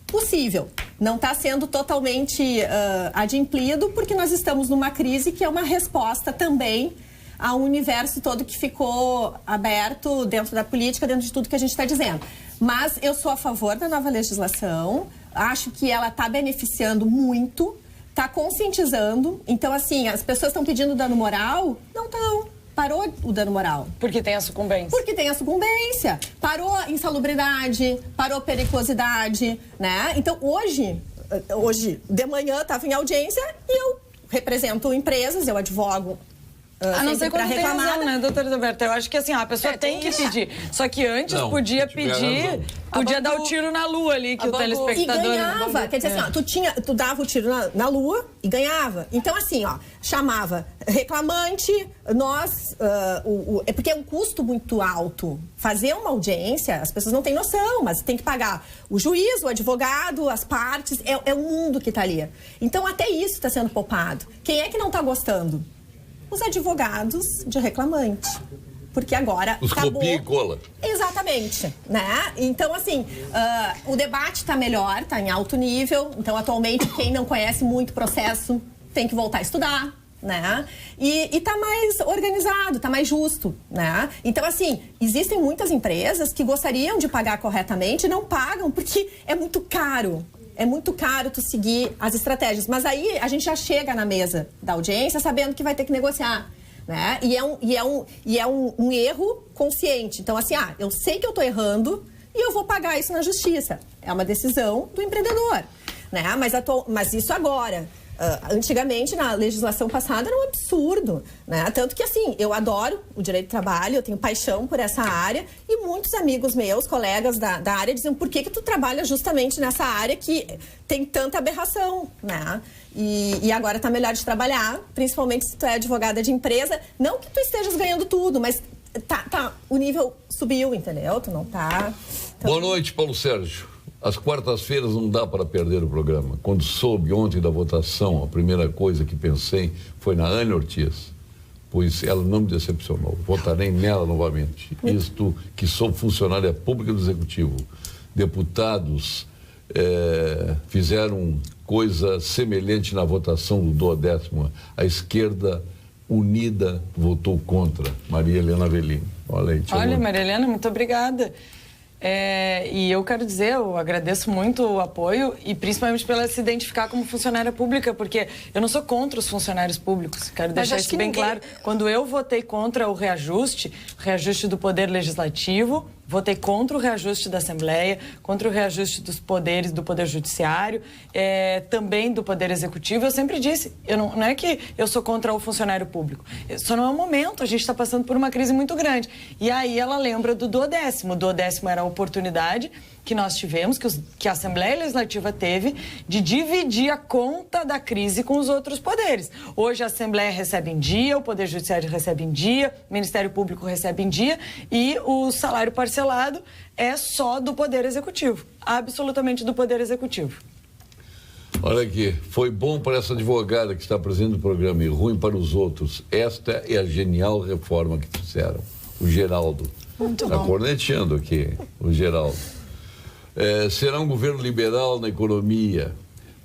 possível. Não está sendo totalmente adimplido, porque nós estamos numa crise que é uma resposta também a um universo todo que ficou aberto dentro da política, dentro de tudo que a gente está dizendo. Mas eu sou a favor da nova legislação, acho que ela está beneficiando muito, está conscientizando. Então, assim, as pessoas estão pedindo dano moral? Não estão. Parou o dano moral. Porque tem a sucumbência. Porque tem a sucumbência. Parou a insalubridade, parou a periculosidade, né? Então, hoje de manhã, estava em audiência e eu represento empresas, eu advogo A não ser quando tem razão, né, doutora Roberta? Eu acho que assim, a pessoa tem que pedir. Só que antes podia pedir, podia dar o tiro na lua ali, que o telespectador... E ganhava, quer dizer assim, ó, tu dava o tiro na lua e ganhava. Então assim, ó, chamava reclamante, é porque é um custo muito alto. Fazer uma audiência, as pessoas não têm noção, mas tem que pagar o juiz, o advogado, as partes, é o mundo que tá ali. Então até isso está sendo poupado. Quem é que não tá gostando? Os advogados de reclamante. Porque agora os acabou... copia e cola. Exatamente, né? Então, assim, o debate está melhor, está em alto nível. Então, atualmente, quem não conhece muito o processo tem que voltar a estudar, né? E tá mais organizado, tá mais justo, né? Então, assim, existem muitas empresas que gostariam de pagar corretamente e não pagam porque é muito caro. É muito caro tu seguir as estratégias. Mas aí a gente já chega na mesa da audiência sabendo que vai ter que negociar, né? E é um erro consciente. Então, assim, eu sei que eu tô errando e eu vou pagar isso na justiça. É uma decisão do empreendedor, né? Mas isso agora. Antigamente, na legislação passada, era um absurdo, né? Tanto que, assim, eu adoro o direito do trabalho, eu tenho paixão por essa área e muitos amigos meus, colegas da área, diziam por que tu trabalha justamente nessa área que tem tanta aberração, né? E agora tá melhor de trabalhar, principalmente se tu é advogada de empresa. Não que tu estejas ganhando tudo, mas o nível subiu, entendeu? Tu não tá... Boa noite, Paulo Sérgio. Às quartas-feiras não dá para perder o programa. Quando soube ontem da votação, a primeira coisa que pensei foi na Ana Ortiz, pois ela não me decepcionou. Votarei nela novamente. Isto que sou funcionária pública do Executivo. Deputados fizeram coisa semelhante na votação do 12º. A esquerda unida votou contra. Maria Helena Avelini. Olha aí. Olha, Maria Helena, muito obrigada. E eu quero dizer, eu agradeço muito o apoio e principalmente pela se identificar como funcionária pública, porque eu não sou contra os funcionários públicos, quero deixar isso bem claro. Quando eu votei contra o reajuste do Poder Legislativo, votei contra o reajuste da Assembleia, contra o reajuste dos poderes do Poder Judiciário, também do Poder Executivo. Eu sempre disse, não é que eu sou contra o funcionário público, só não é o momento, a gente está passando por uma crise muito grande. E aí ela lembra do 12º. O 12º era a oportunidade que nós tivemos, que a Assembleia Legislativa teve, de dividir a conta da crise com os outros poderes. Hoje a Assembleia recebe em dia, o Poder Judiciário recebe em dia, o Ministério Público recebe em dia e o salário parcelado é só do Poder Executivo, absolutamente do Poder Executivo. Olha aqui, foi bom para essa advogada que está apresentando o programa e ruim para os outros. Esta é a genial reforma que fizeram. O Geraldo. Muito bom. Está corneteando aqui, o Geraldo. Será um governo liberal na economia.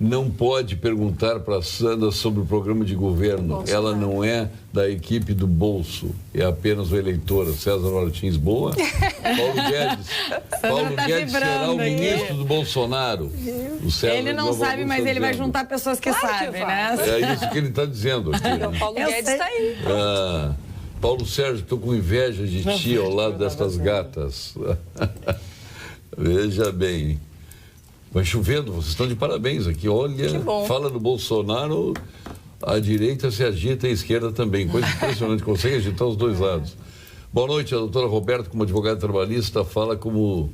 Não pode perguntar para a Sandra sobre o programa de governo. Ela não é da equipe do bolso, é apenas o eleitor. César Martins, boa. Paulo Guedes será o ministro do Bolsonaro. O César ele não sabe, mas ele vai juntar pessoas que sabem, né? É isso que ele está dizendo aqui. O Paulo Guedes está aí. Paulo Sérgio, estou com inveja de ti ao lado destas gatas. Veja bem. Vai chovendo, vocês estão de parabéns aqui. Olha, fala do Bolsonaro, a direita se agita e a esquerda também. Coisa impressionante, consegue agitar os dois lados. Boa noite, a doutora Roberta, como advogada trabalhista, fala como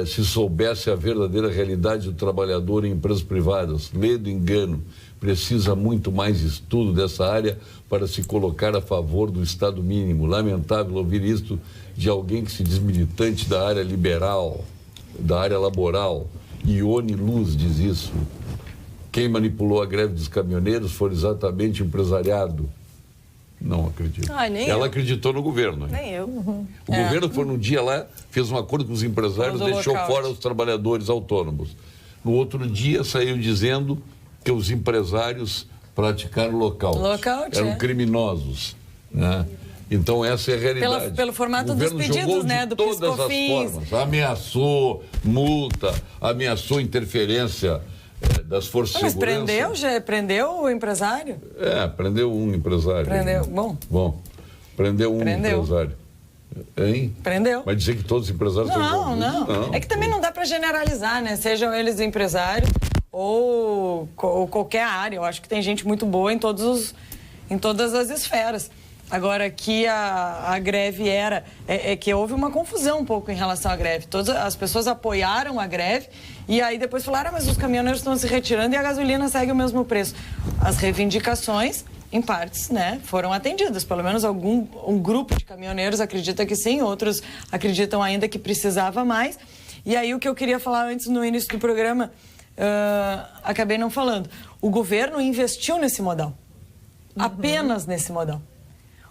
se soubesse a verdadeira realidade do trabalhador em empresas privadas. Lê do engano. Precisa muito mais estudo dessa área para se colocar a favor do Estado mínimo. Lamentável ouvir isto de alguém que se diz militante da área liberal, da área laboral. Ione Luz diz isso. Quem manipulou a greve dos caminhoneiros foi exatamente o empresariado. Não acredito. Ela acreditou no governo. Nem eu. O governo foi num dia lá, fez um acordo com os empresários, deixou fora os trabalhadores autônomos. No outro dia saiu dizendo que os empresários praticaram lockout. Eram criminosos, né? Então essa é a realidade. Pelo formato dos pedidos, né? Do todas as formas. Ameaçou multa, ameaçou interferência das forças de segurança. Prendeu o empresário? Prendeu um empresário. Prendeu um empresário. Hein? Prendeu. Mas dizer que todos os empresários são não. É que também não dá para generalizar, né? Sejam eles empresários ou qualquer área. Eu acho que tem gente muito boa em todas as esferas. Agora, que a greve que houve uma confusão um pouco em relação à greve. Todas as pessoas apoiaram a greve e aí depois falaram, mas os caminhoneiros estão se retirando e a gasolina segue o mesmo preço. As reivindicações, em partes, né, foram atendidas. Pelo menos um grupo de caminhoneiros acredita que sim, outros acreditam ainda que precisava mais. E aí o que eu queria falar antes, no início do programa, acabei não falando. O governo investiu nesse modal. Apenas nesse modal.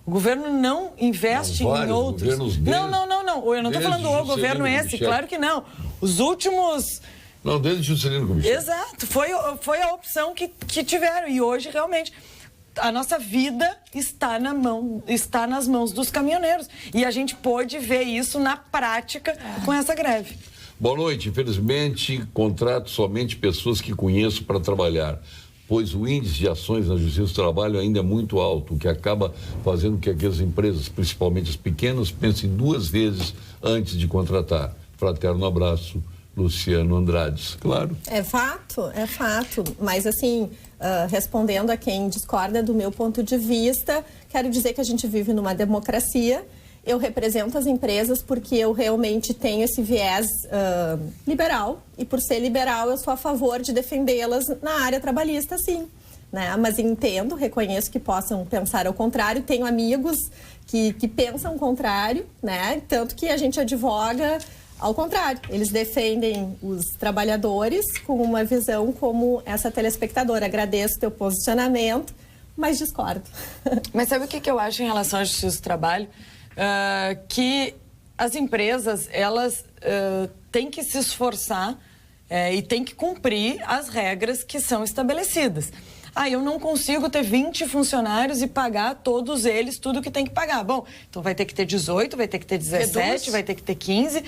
O governo não investe em outros. Não. Eu não estou falando o governo esse, claro que não. Os últimos... Não, desde Juscelino Kubitschek. Exato. Foi a opção que tiveram. E hoje, realmente, a nossa vida está nas mãos dos caminhoneiros. E a gente pôde ver isso na prática com essa greve. Boa noite. Infelizmente, contrato somente pessoas que conheço para trabalhar, pois o índice de ações na Justiça do Trabalho ainda é muito alto, o que acaba fazendo que aquelas empresas, principalmente as pequenas, pensem 2 vezes antes de contratar. Fraterno abraço, Luciano Andrades. Claro. É fato. Mas, assim, respondendo a quem discorda do meu ponto de vista, quero dizer que a gente vive numa democracia. Eu represento as empresas porque eu realmente tenho esse viés liberal. E por ser liberal, eu sou a favor de defendê-las na área trabalhista, sim. Né? Mas entendo, reconheço que possam pensar ao contrário. Tenho amigos que pensam o contrário, né? Tanto que a gente advoga ao contrário. Eles defendem os trabalhadores com uma visão como essa telespectadora. Agradeço o teu posicionamento, mas discordo. Mas sabe o que eu acho em relação à Justiça do Trabalho? Que as empresas, elas têm que se esforçar e têm que cumprir as regras que são estabelecidas. Eu não consigo ter 20 funcionários e pagar todos eles tudo que tem que pagar. Bom, então vai ter que ter 18, vai ter que ter 17, vai ter que ter 15.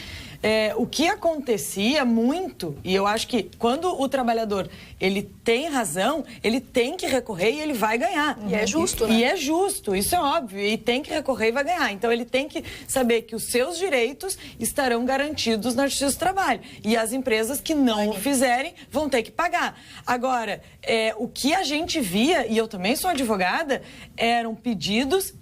O que acontecia muito, e eu acho que quando o trabalhador ele tem razão, ele tem que recorrer e ele vai ganhar. E é justo, né? E é justo, isso é óbvio. E tem que recorrer e vai ganhar. Então ele tem que saber que os seus direitos estarão garantidos na Justiça do Trabalho. E as empresas que não o fizerem vão ter que pagar. Agora, o que a gente via, e eu também sou advogada, eram pedidos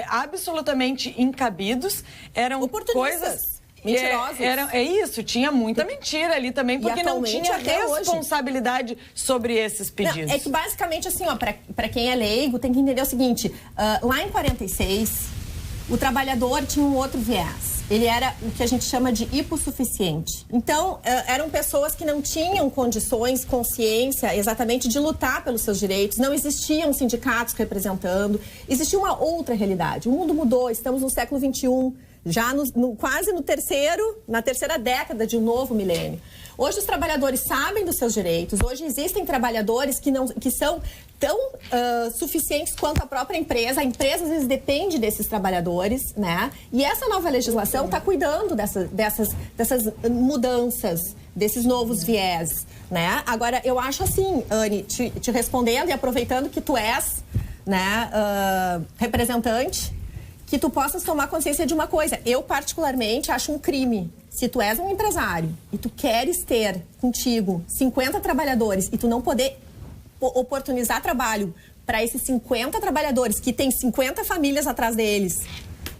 absolutamente incabidos, eram coisas mentirosas. É isso, tinha muita mentira ali também, porque não tinha responsabilidade sobre esses pedidos. Não, é que basicamente assim, para quem é leigo, tem que entender o seguinte, lá em 46, o trabalhador tinha um outro viés. Ele era o que a gente chama de hipossuficiente. Então, eram pessoas que não tinham condições, consciência, exatamente, de lutar pelos seus direitos. Não existiam sindicatos representando. Existia uma outra realidade. O mundo mudou, estamos no século XXI, já quase na terceira década de um novo milênio. Hoje os trabalhadores sabem dos seus direitos, hoje existem trabalhadores que são tão suficientes quanto a própria empresa. A empresa às vezes depende desses trabalhadores, né? E essa nova legislação está cuidando dessas mudanças, desses novos viés, né? Agora, eu acho assim, Anne, te respondendo e aproveitando que tu és, né, representante, que tu possas tomar consciência de uma coisa. Eu, particularmente, acho um crime. Se tu és um empresário e tu queres ter contigo 50 trabalhadores e tu não poder oportunizar trabalho para esses 50 trabalhadores que tem 50 famílias atrás deles,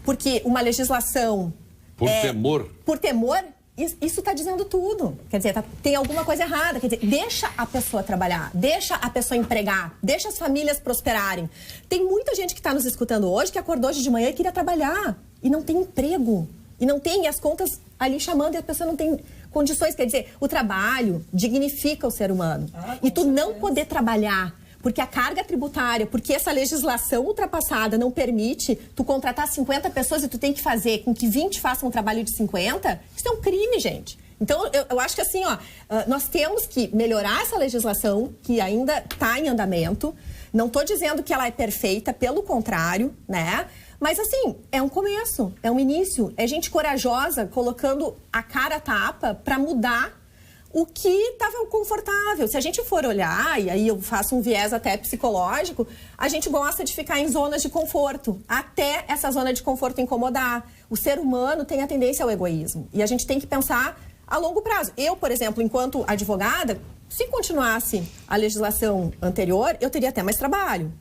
porque uma legislação... Por temor? Por temor, isso está dizendo tudo. Quer dizer, tem alguma coisa errada. Quer dizer, deixa a pessoa trabalhar, deixa a pessoa empregar, deixa as famílias prosperarem. Tem muita gente que está nos escutando hoje que acordou hoje de manhã e queria trabalhar e não tem emprego. E as contas ali chamando e a pessoa não tem condições. Quer dizer, o trabalho dignifica o ser humano. E tu não poder trabalhar porque a carga tributária, porque essa legislação ultrapassada não permite tu contratar 50 pessoas e tu tem que fazer com que 20 façam um trabalho de 50, isso é um crime, gente. Então, eu acho que assim, nós temos que melhorar essa legislação que ainda está em andamento. Não estou dizendo que ela é perfeita, pelo contrário, né? Mas assim, é um começo, é um início. É gente corajosa colocando a cara a tapa para mudar o que estava confortável. Se a gente for olhar, e aí eu faço um viés até psicológico, a gente gosta de ficar em zonas de conforto, até essa zona de conforto incomodar. O ser humano tem a tendência ao egoísmo e a gente tem que pensar a longo prazo. Eu, por exemplo, enquanto advogada, se continuasse a legislação anterior, eu teria até mais trabalho.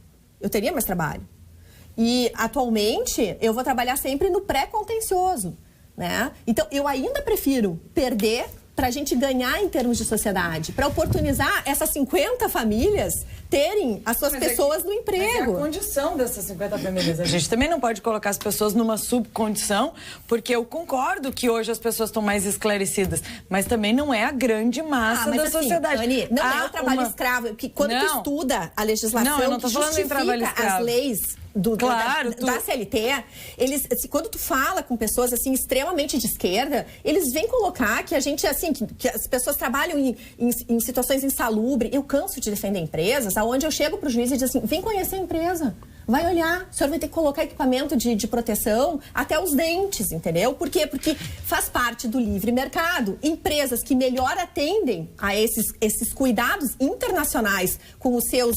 E, atualmente, eu vou trabalhar sempre no pré-contencioso, né? Então, eu ainda prefiro perder para a gente ganhar em termos de sociedade, para oportunizar essas 50 famílias terem as suas pessoas no emprego. Mas é a condição dessas 50 famílias. A gente também não pode colocar as pessoas numa subcondição, porque eu concordo que hoje as pessoas estão mais esclarecidas, mas também não é a grande massa da sociedade. Anny, não é o trabalho escravo, que quando tu estuda a legislação que justifica as leis da CLT, eles, assim, quando tu fala com pessoas assim extremamente de esquerda, eles vêm colocar que a gente, assim, que as pessoas trabalham em situações insalubres. Eu canso de defender empresas, aonde eu chego pro juiz e digo assim, vem conhecer a empresa. Vai olhar, o senhor vai ter que colocar equipamento de proteção até os dentes, entendeu? Por quê? Porque faz parte do livre mercado. Empresas que melhor atendem a esses cuidados internacionais com os seus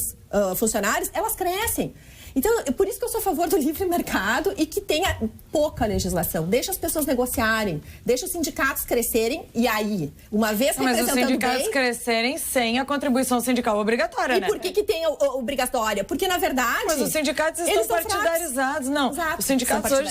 funcionários, elas crescem. Então, por isso que eu sou a favor do livre mercado e que tenha pouca legislação. Deixa as pessoas negociarem, deixa os sindicatos crescerem e aí, uma vez representando bem... Mas os sindicatos crescerem sem a contribuição sindical obrigatória, né? E por que tem a obrigatória? Porque, na verdade... Mas os sindicatos estão partidarizados. Não, exato, os sindicatos hoje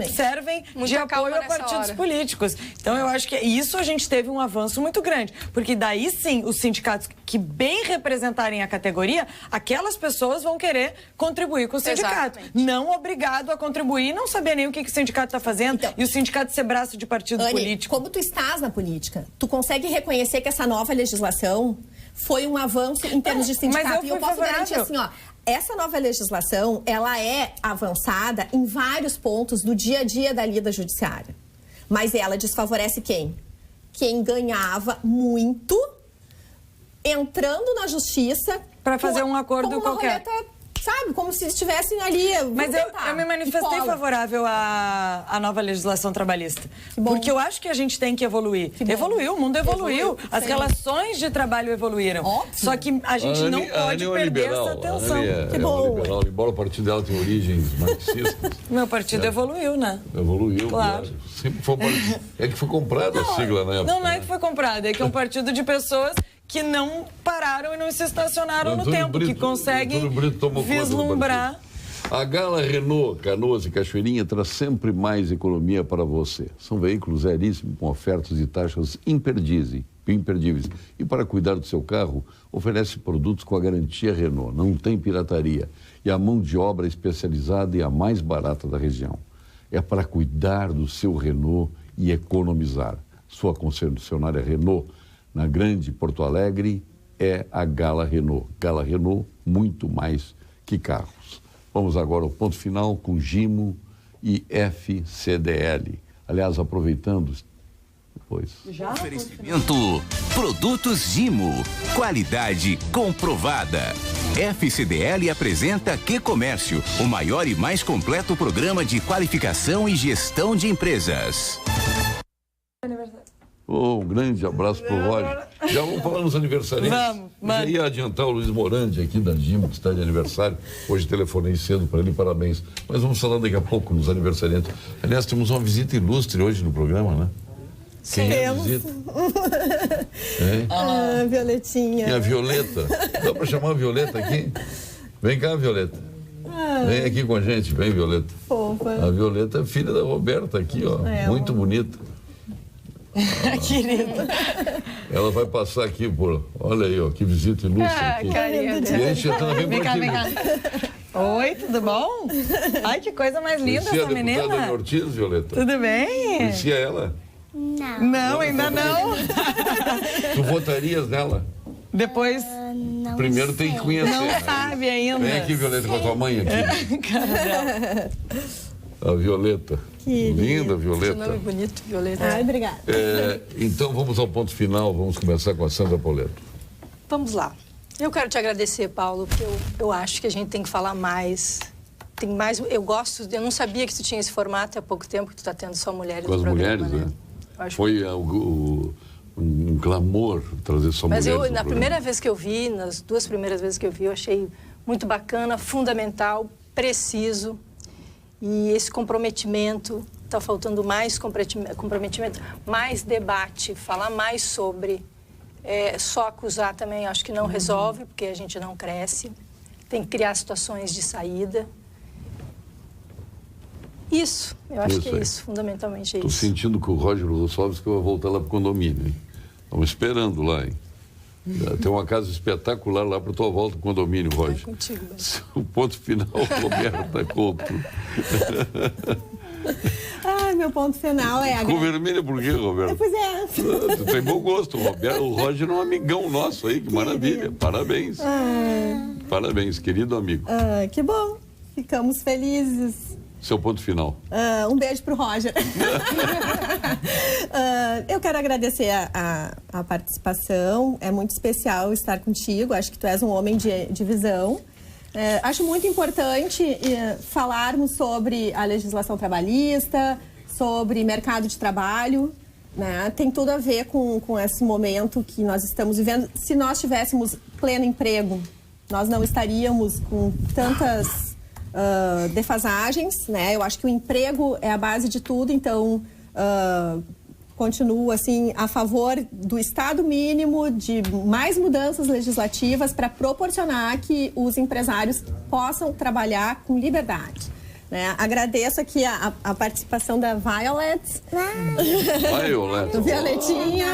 servem de apoio a partidos políticos. Então, eu acho que isso a gente teve um avanço muito grande. Porque daí, sim, os sindicatos que bem representarem a categoria, aquelas pessoas vão querer contribuir com o sindicato. Exatamente. Não obrigado a contribuir e não saber nem o que o sindicato está fazendo. Então, e o sindicato ser braço de partido político. Como tu estás na política, tu consegue reconhecer que essa nova legislação foi um avanço em termos de sindicato. E eu posso garantir assim, ó, essa nova legislação, ela é avançada em vários pontos do dia a dia da lida judiciária. Mas ela desfavorece quem? Quem ganhava muito entrando na justiça para fazer um acordo qualquer. Sabe, como se estivessem ali... Mas eu me manifestei favorável à nova legislação trabalhista. Porque eu acho que a gente tem que evoluir. Evoluiu, o mundo evoluiu. As relações de trabalho evoluíram. Óbvio. Só que a gente não pode perder essa atenção. Que bom. Embora o partido dela tenha origens marxistas. Meu partido evoluiu, né? Evoluiu, claro. Sempre foi é que foi comprada a sigla na época. Não é que foi comprada, é que é um partido de pessoas que não pararam e não se estacionaram no tempo, que conseguem vislumbrar. A Gala Renault, Canoas e Cachoeirinha traz sempre mais economia para você. São veículos zeríssimos com ofertas e taxas imperdíveis. E para cuidar do seu carro, oferece produtos com a garantia Renault. Não tem pirataria. E a mão de obra especializada e a mais barata da região. É para cuidar do seu Renault e economizar. Sua concessionária Renault na Grande Porto Alegre é a Gala Renault. Gala Renault, muito mais que carros. Vamos agora ao ponto final com Gimo e FCDL. Aliás, aproveitando... Depois. Oferecimento Produtos Gimo. Qualidade comprovada. FCDL apresenta Que Comércio, o maior e mais completo programa de qualificação e gestão de empresas. Um grande abraço pro Roger. Já vamos falar nos aniversariantes. Já ia adiantar o Luiz Morandi aqui da Gimo, que está de aniversário. Hoje telefonei cedo para ele, parabéns. Mas vamos falar daqui a pouco nos aniversariantes. Aliás, temos uma visita ilustre hoje no programa, né? Quem é a visita? Violetinha. E a Violeta. Dá para chamar a Violeta aqui? Vem cá, Violeta. Vem aqui com a gente, vem, Violeta. Fofa. A Violeta é filha da Roberta aqui, ó. Muito bonita. Querida. Ela vai passar aqui por... Olha aí, ó, que visita ilustre aqui. Carinha. E a Tietana vem por aqui. Vem cá. Oi, tudo bom? Ai, que coisa mais linda essa menina. Conhecia a deputada Ortiz, Violeta? Tudo bem? Conhecia ela? Não, ainda não. Tu votarias nela? Depois... Primeiro tem que conhecer. Não sabe ainda. Vem aqui, Violeta, com a tua mãe aqui. Cara, a Violeta. Linda, Violeta. Que nome bonito, Violeta. Ai, obrigada. Então, vamos ao ponto final. Vamos começar com a Sandra Pauletto. Vamos lá. Eu quero te agradecer, Paulo, porque eu acho que a gente tem que falar mais. Tem mais. Eu não sabia que tu tinha esse formato há pouco tempo, que tu está tendo só mulheres com no programa. Com as mulheres, né? Foi um clamor trazer só mulheres. Mas na primeira vez que eu vi, nas duas primeiras vezes que eu vi, eu achei muito bacana, fundamental, preciso. E esse comprometimento, está faltando mais comprometimento, mais debate, falar mais sobre. Só acusar também acho que não resolve, porque a gente não cresce. Tem que criar situações de saída. Isso, eu acho que é isso, fundamentalmente é isso. Estou sentindo que o Roger Rossovski vai voltar lá para o condomínio, hein? Estamos esperando lá, hein? Tem uma casa espetacular lá para a tua volta do condomínio, Roger. É contigo, o ponto final, Roberta Couto. Meu ponto final é... Ficou vermelha por quê, Roberto? Pois é. Tu tem bom gosto, o Roger é um amigão nosso aí, que maravilha. Parabéns. Parabéns, querido amigo. Que bom. ficamos felizes. Seu ponto final. Um beijo pro Roger. Eu quero agradecer a participação. É muito especial estar contigo. Acho que tu és um homem de visão. Acho muito importante falarmos sobre a legislação trabalhista, sobre mercado de trabalho, né? Tem tudo a ver com esse momento que nós estamos vivendo. Se nós tivéssemos pleno emprego, nós não estaríamos com tantas defasagens, né? Eu acho que o emprego é a base de tudo, então continuo assim a favor do Estado mínimo, de mais mudanças legislativas para proporcionar que os empresários possam trabalhar com liberdade. Né? Agradeço aqui a participação da Violet. Do Violetinha.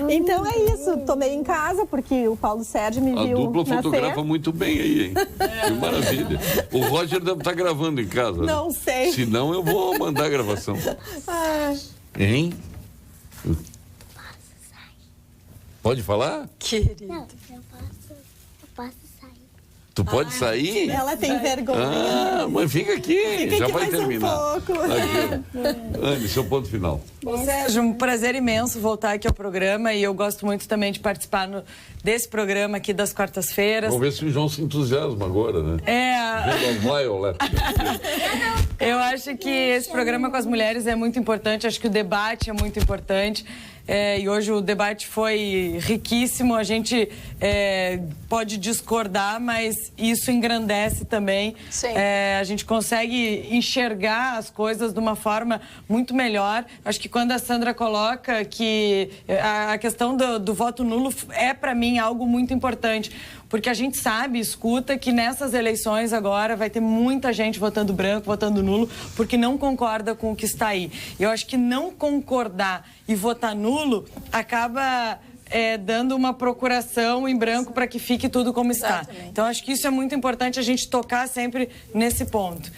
Então é isso. Tomei em casa porque o Paulo Sérgio me viu. A dupla nascer. fotografa muito bem aí, hein? Que maravilha. O Roger deve estar gravando em casa. Não sei. Se não, eu vou mandar a gravação. Hein? Pode falar? Querido. Não, eu posso sair. Tu pode sair? Ela tem vergonha. Mas fica aqui, Fica já aqui vai mais terminar. um pouco. Anne, seu ponto final. Sérgio, um prazer imenso voltar aqui ao programa e eu gosto muito também de participar desse programa aqui das quartas-feiras. Vamos ver se o João se entusiasma agora, né? Vendo a Violet. Eu acho que esse programa com as mulheres é muito importante, acho que o debate é muito importante. E hoje o debate foi riquíssimo, a gente pode discordar, mas isso engrandece também. A gente consegue enxergar as coisas de uma forma muito melhor. Acho que quando a Sandra coloca que a questão do voto nulo é, para mim, algo muito importante. Porque a gente sabe, escuta, que nessas eleições agora vai ter muita gente votando branco, votando nulo, porque não concorda com o que está aí. Eu acho que não concordar e votar nulo acaba dando uma procuração em branco para que fique tudo como está. Exatamente. Então, acho que isso é muito importante a gente tocar sempre nesse ponto.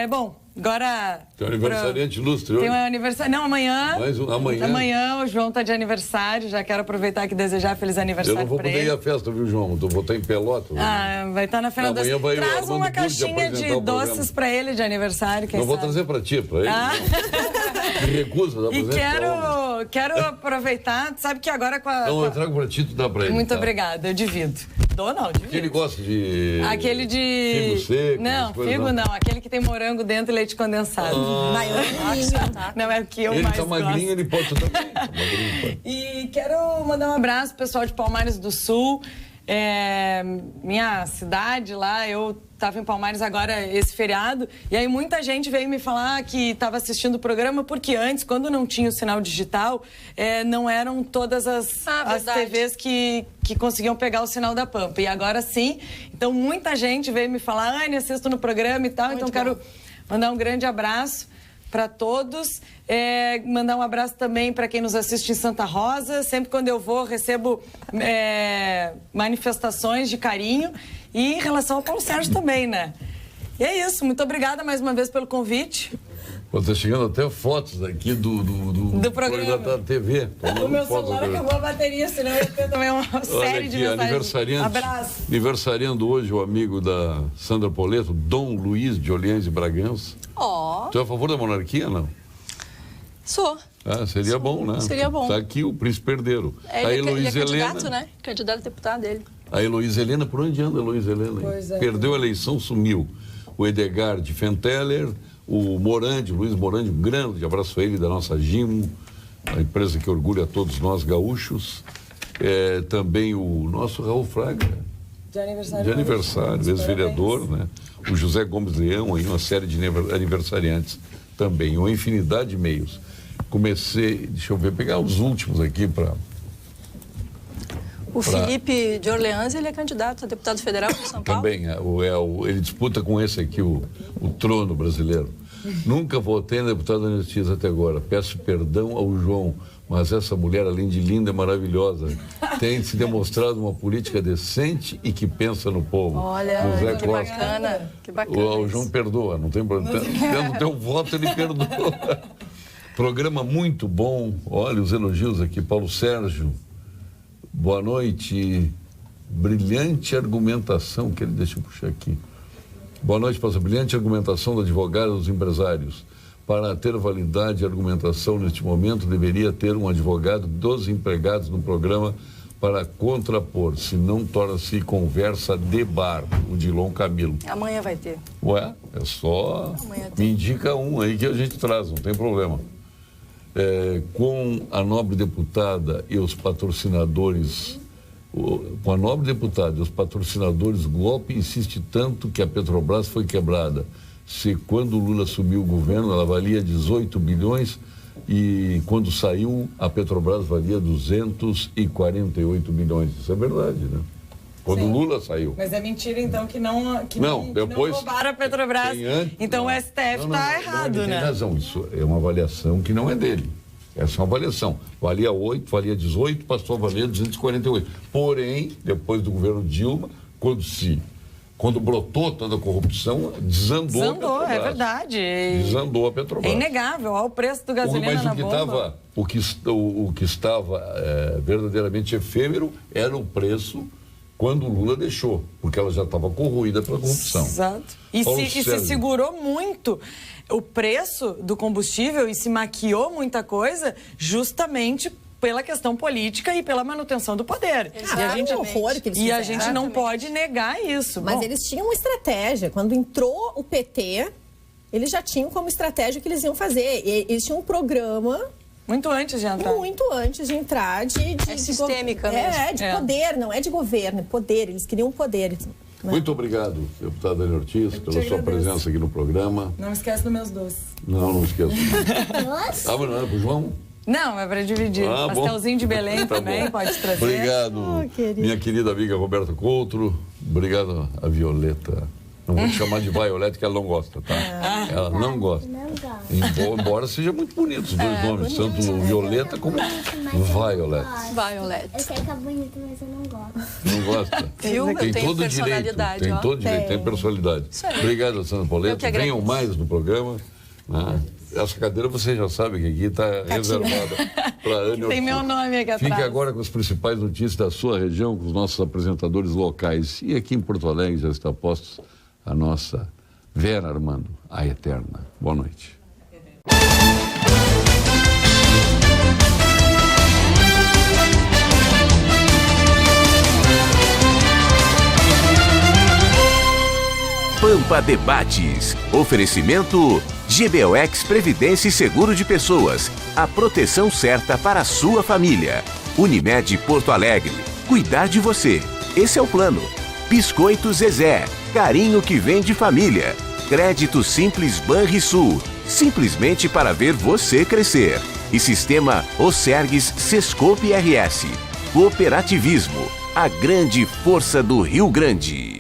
Bom, agora... Tem um aniversariante ilustre hoje? Tem um aniversário... Não, amanhã... Amanhã? Amanhã o João está de aniversário. Já quero aproveitar aqui e desejar feliz aniversário Eu não vou poder ir à festa, viu, João? Eu vou estar em Pelotas. Vai estar na final Amanhã vai Traz o uma Armando Burdi caixinha de apresentar o doces programa. para ele de aniversário, quem Não vou sabe? trazer para ti, para ele. Me recusa da E presença. quero aproveitar, sabe que agora com a... Não, eu trago para ti, tu dá para ele. Muito tá? obrigada, eu divido. Dou não, divido. Que ele gosta de... Aquele de... Figo seco. Não, essas coisas, figo não. Aquele que tem morango dentro e leite condensado. Não é o que eu Ele mais tá magrinho, gosto. ele pode também. Tá magrinho, pode. E quero mandar um abraço pro pessoal de Palmares do Sul. Minha cidade lá, eu estava em Palmares agora esse feriado, e aí muita gente veio me falar que estava assistindo o programa, porque antes, quando não tinha o sinal digital, não eram todas as TVs que conseguiam pegar o sinal da Pampa. E agora sim, então muita gente veio me falar, Anne, assisto no programa e tal, Muito então quero mandar um grande abraço para todos, mandar um abraço também para quem nos assiste em Santa Rosa. Sempre quando eu vou, recebo manifestações de carinho. E em relação ao Paulo Sérgio também, né? E é isso, muito obrigada mais uma vez pelo convite. Tá chegando até fotos aqui do programa da TV. O meu celular acabou a bateria, senão eu ia ter também uma série de mensagens. Abraço. Aniversariando hoje o amigo da Sandra Poleto, Dom Luiz de Orleans e Bragança. Tu é a favor da monarquia, não? Sou. Seria bom, né? Seria bom. Tá aqui o príncipe herdeiro. Ele é candidato, né? Candidato a deputado dele. A Heloísa Helena, por onde anda a Heloísa Helena? Pois é. Perdeu a eleição, sumiu. O Edgar de Fenteller, o Morandi, Luiz Morandi, um grande abraço a ele, da nossa Gimo, a empresa que orgulha todos nós gaúchos. Também o nosso Raul Fraga, De aniversário, ex-vereador, né? O José Gomes Leão, aí uma série de aniversariantes também, uma infinidade de e-mails. Comecei, deixa eu ver, pegar os últimos aqui para... O Felipe de Orleans, ele é candidato a deputado federal de São Paulo. Também, ele disputa com esse aqui o trono brasileiro. Nunca votei na deputada Anestias até agora. Peço perdão ao João, mas essa mulher, além de linda, é maravilhosa. Tem se demonstrado uma política decente e que pensa no povo. Olha, José que Costa. bacana. Que bacana. O João perdoa, não tem problema. Tendo teu voto, ele perdoa. Programa muito bom. Olha os elogios aqui. Paulo Sérgio, boa noite. Brilhante argumentação, deixa eu puxar aqui. Boa noite, passa brilhante argumentação do advogado dos empresários. Para ter validade e argumentação neste momento, deveria ter um advogado dos empregados no programa para contrapor, senão torna-se conversa de bar, o Dilon Camilo. Amanhã vai ter. Ué, é só... Me indica um aí que a gente traz, não tem problema. Com a nobre deputada e os patrocinadores... Com a nobre deputada e os patrocinadores, o golpe insiste tanto que a Petrobras foi quebrada. Se quando o Lula assumiu o governo, ela valia 18 bilhões e quando saiu, a Petrobras valia 248 bilhões. Isso é verdade, né? Quando o Lula saiu. Mas é mentira, então, que não depois, roubaram a Petrobras. Então o STF está errado, né? Tem razão, isso é uma avaliação que não é dele. Essa é uma avaliação. Valia 8, valia 18, passou a valer 248. Porém, depois do governo Dilma, quando brotou toda a corrupção, desandou a Petrobras. É verdade. Desandou a Petrobras. É inegável, olha o preço do gasolina na bomba. O que estava verdadeiramente efêmero era o preço quando o Lula deixou, porque ela já estava corroída pela corrupção. Exato. E se segurou muito o preço do combustível e se maquiou muita coisa justamente pela questão política e pela manutenção do poder. E a gente não pode negar isso. Mas eles tinham uma estratégia. Quando entrou o PT, eles já tinham como estratégia o que eles iam fazer. Eles tinham um programa... Muito antes de entrar. Muito antes de entrar. Sistêmica mesmo. De poder, não é de governo, é poder. Eles queriam poder. Né? Muito obrigado, deputada Dani Ortiz, pela sua presença aqui no programa. Não esquece dos meus doces. Não esqueço. Mas não era pro João? Não, é para dividir. Pastelzinho de Belém também, bom. Pode trazer. Obrigado, minha querida amiga Roberta Coutro. Obrigado a Violeta. Não vou te chamar de Violeta, que ela não gosta, tá? Ela não gosta. Embora seja muito bonito os dois nomes, tanto Violeta como Violet. Eu sei que é bonito, mas eu não gosto. Não gosta? Viu? Tem todo direito. Tem todo direito, tem personalidade. Obrigado, Sandra Pauleta. Venham mais no programa. Né? Essa cadeira você já sabe que aqui está reservada para a Ana. Tem meu nome aqui atrás. Fique agora com as principais notícias da sua região, com os nossos apresentadores locais. E aqui em Porto Alegre já está posto a nossa Vera Armando, a Eterna. Boa noite. Pampa Debates. Oferecimento GBOX Previdência e Seguro de Pessoas. A proteção certa para a sua família. Unimed Porto Alegre. Cuidar de você. Esse é o plano. Biscoito Zezé. Carinho que vem de família. Crédito Simples Banrisul. Simplesmente para ver você crescer. E Sistema Osergues Sescope RS. Cooperativismo. A grande força do Rio Grande.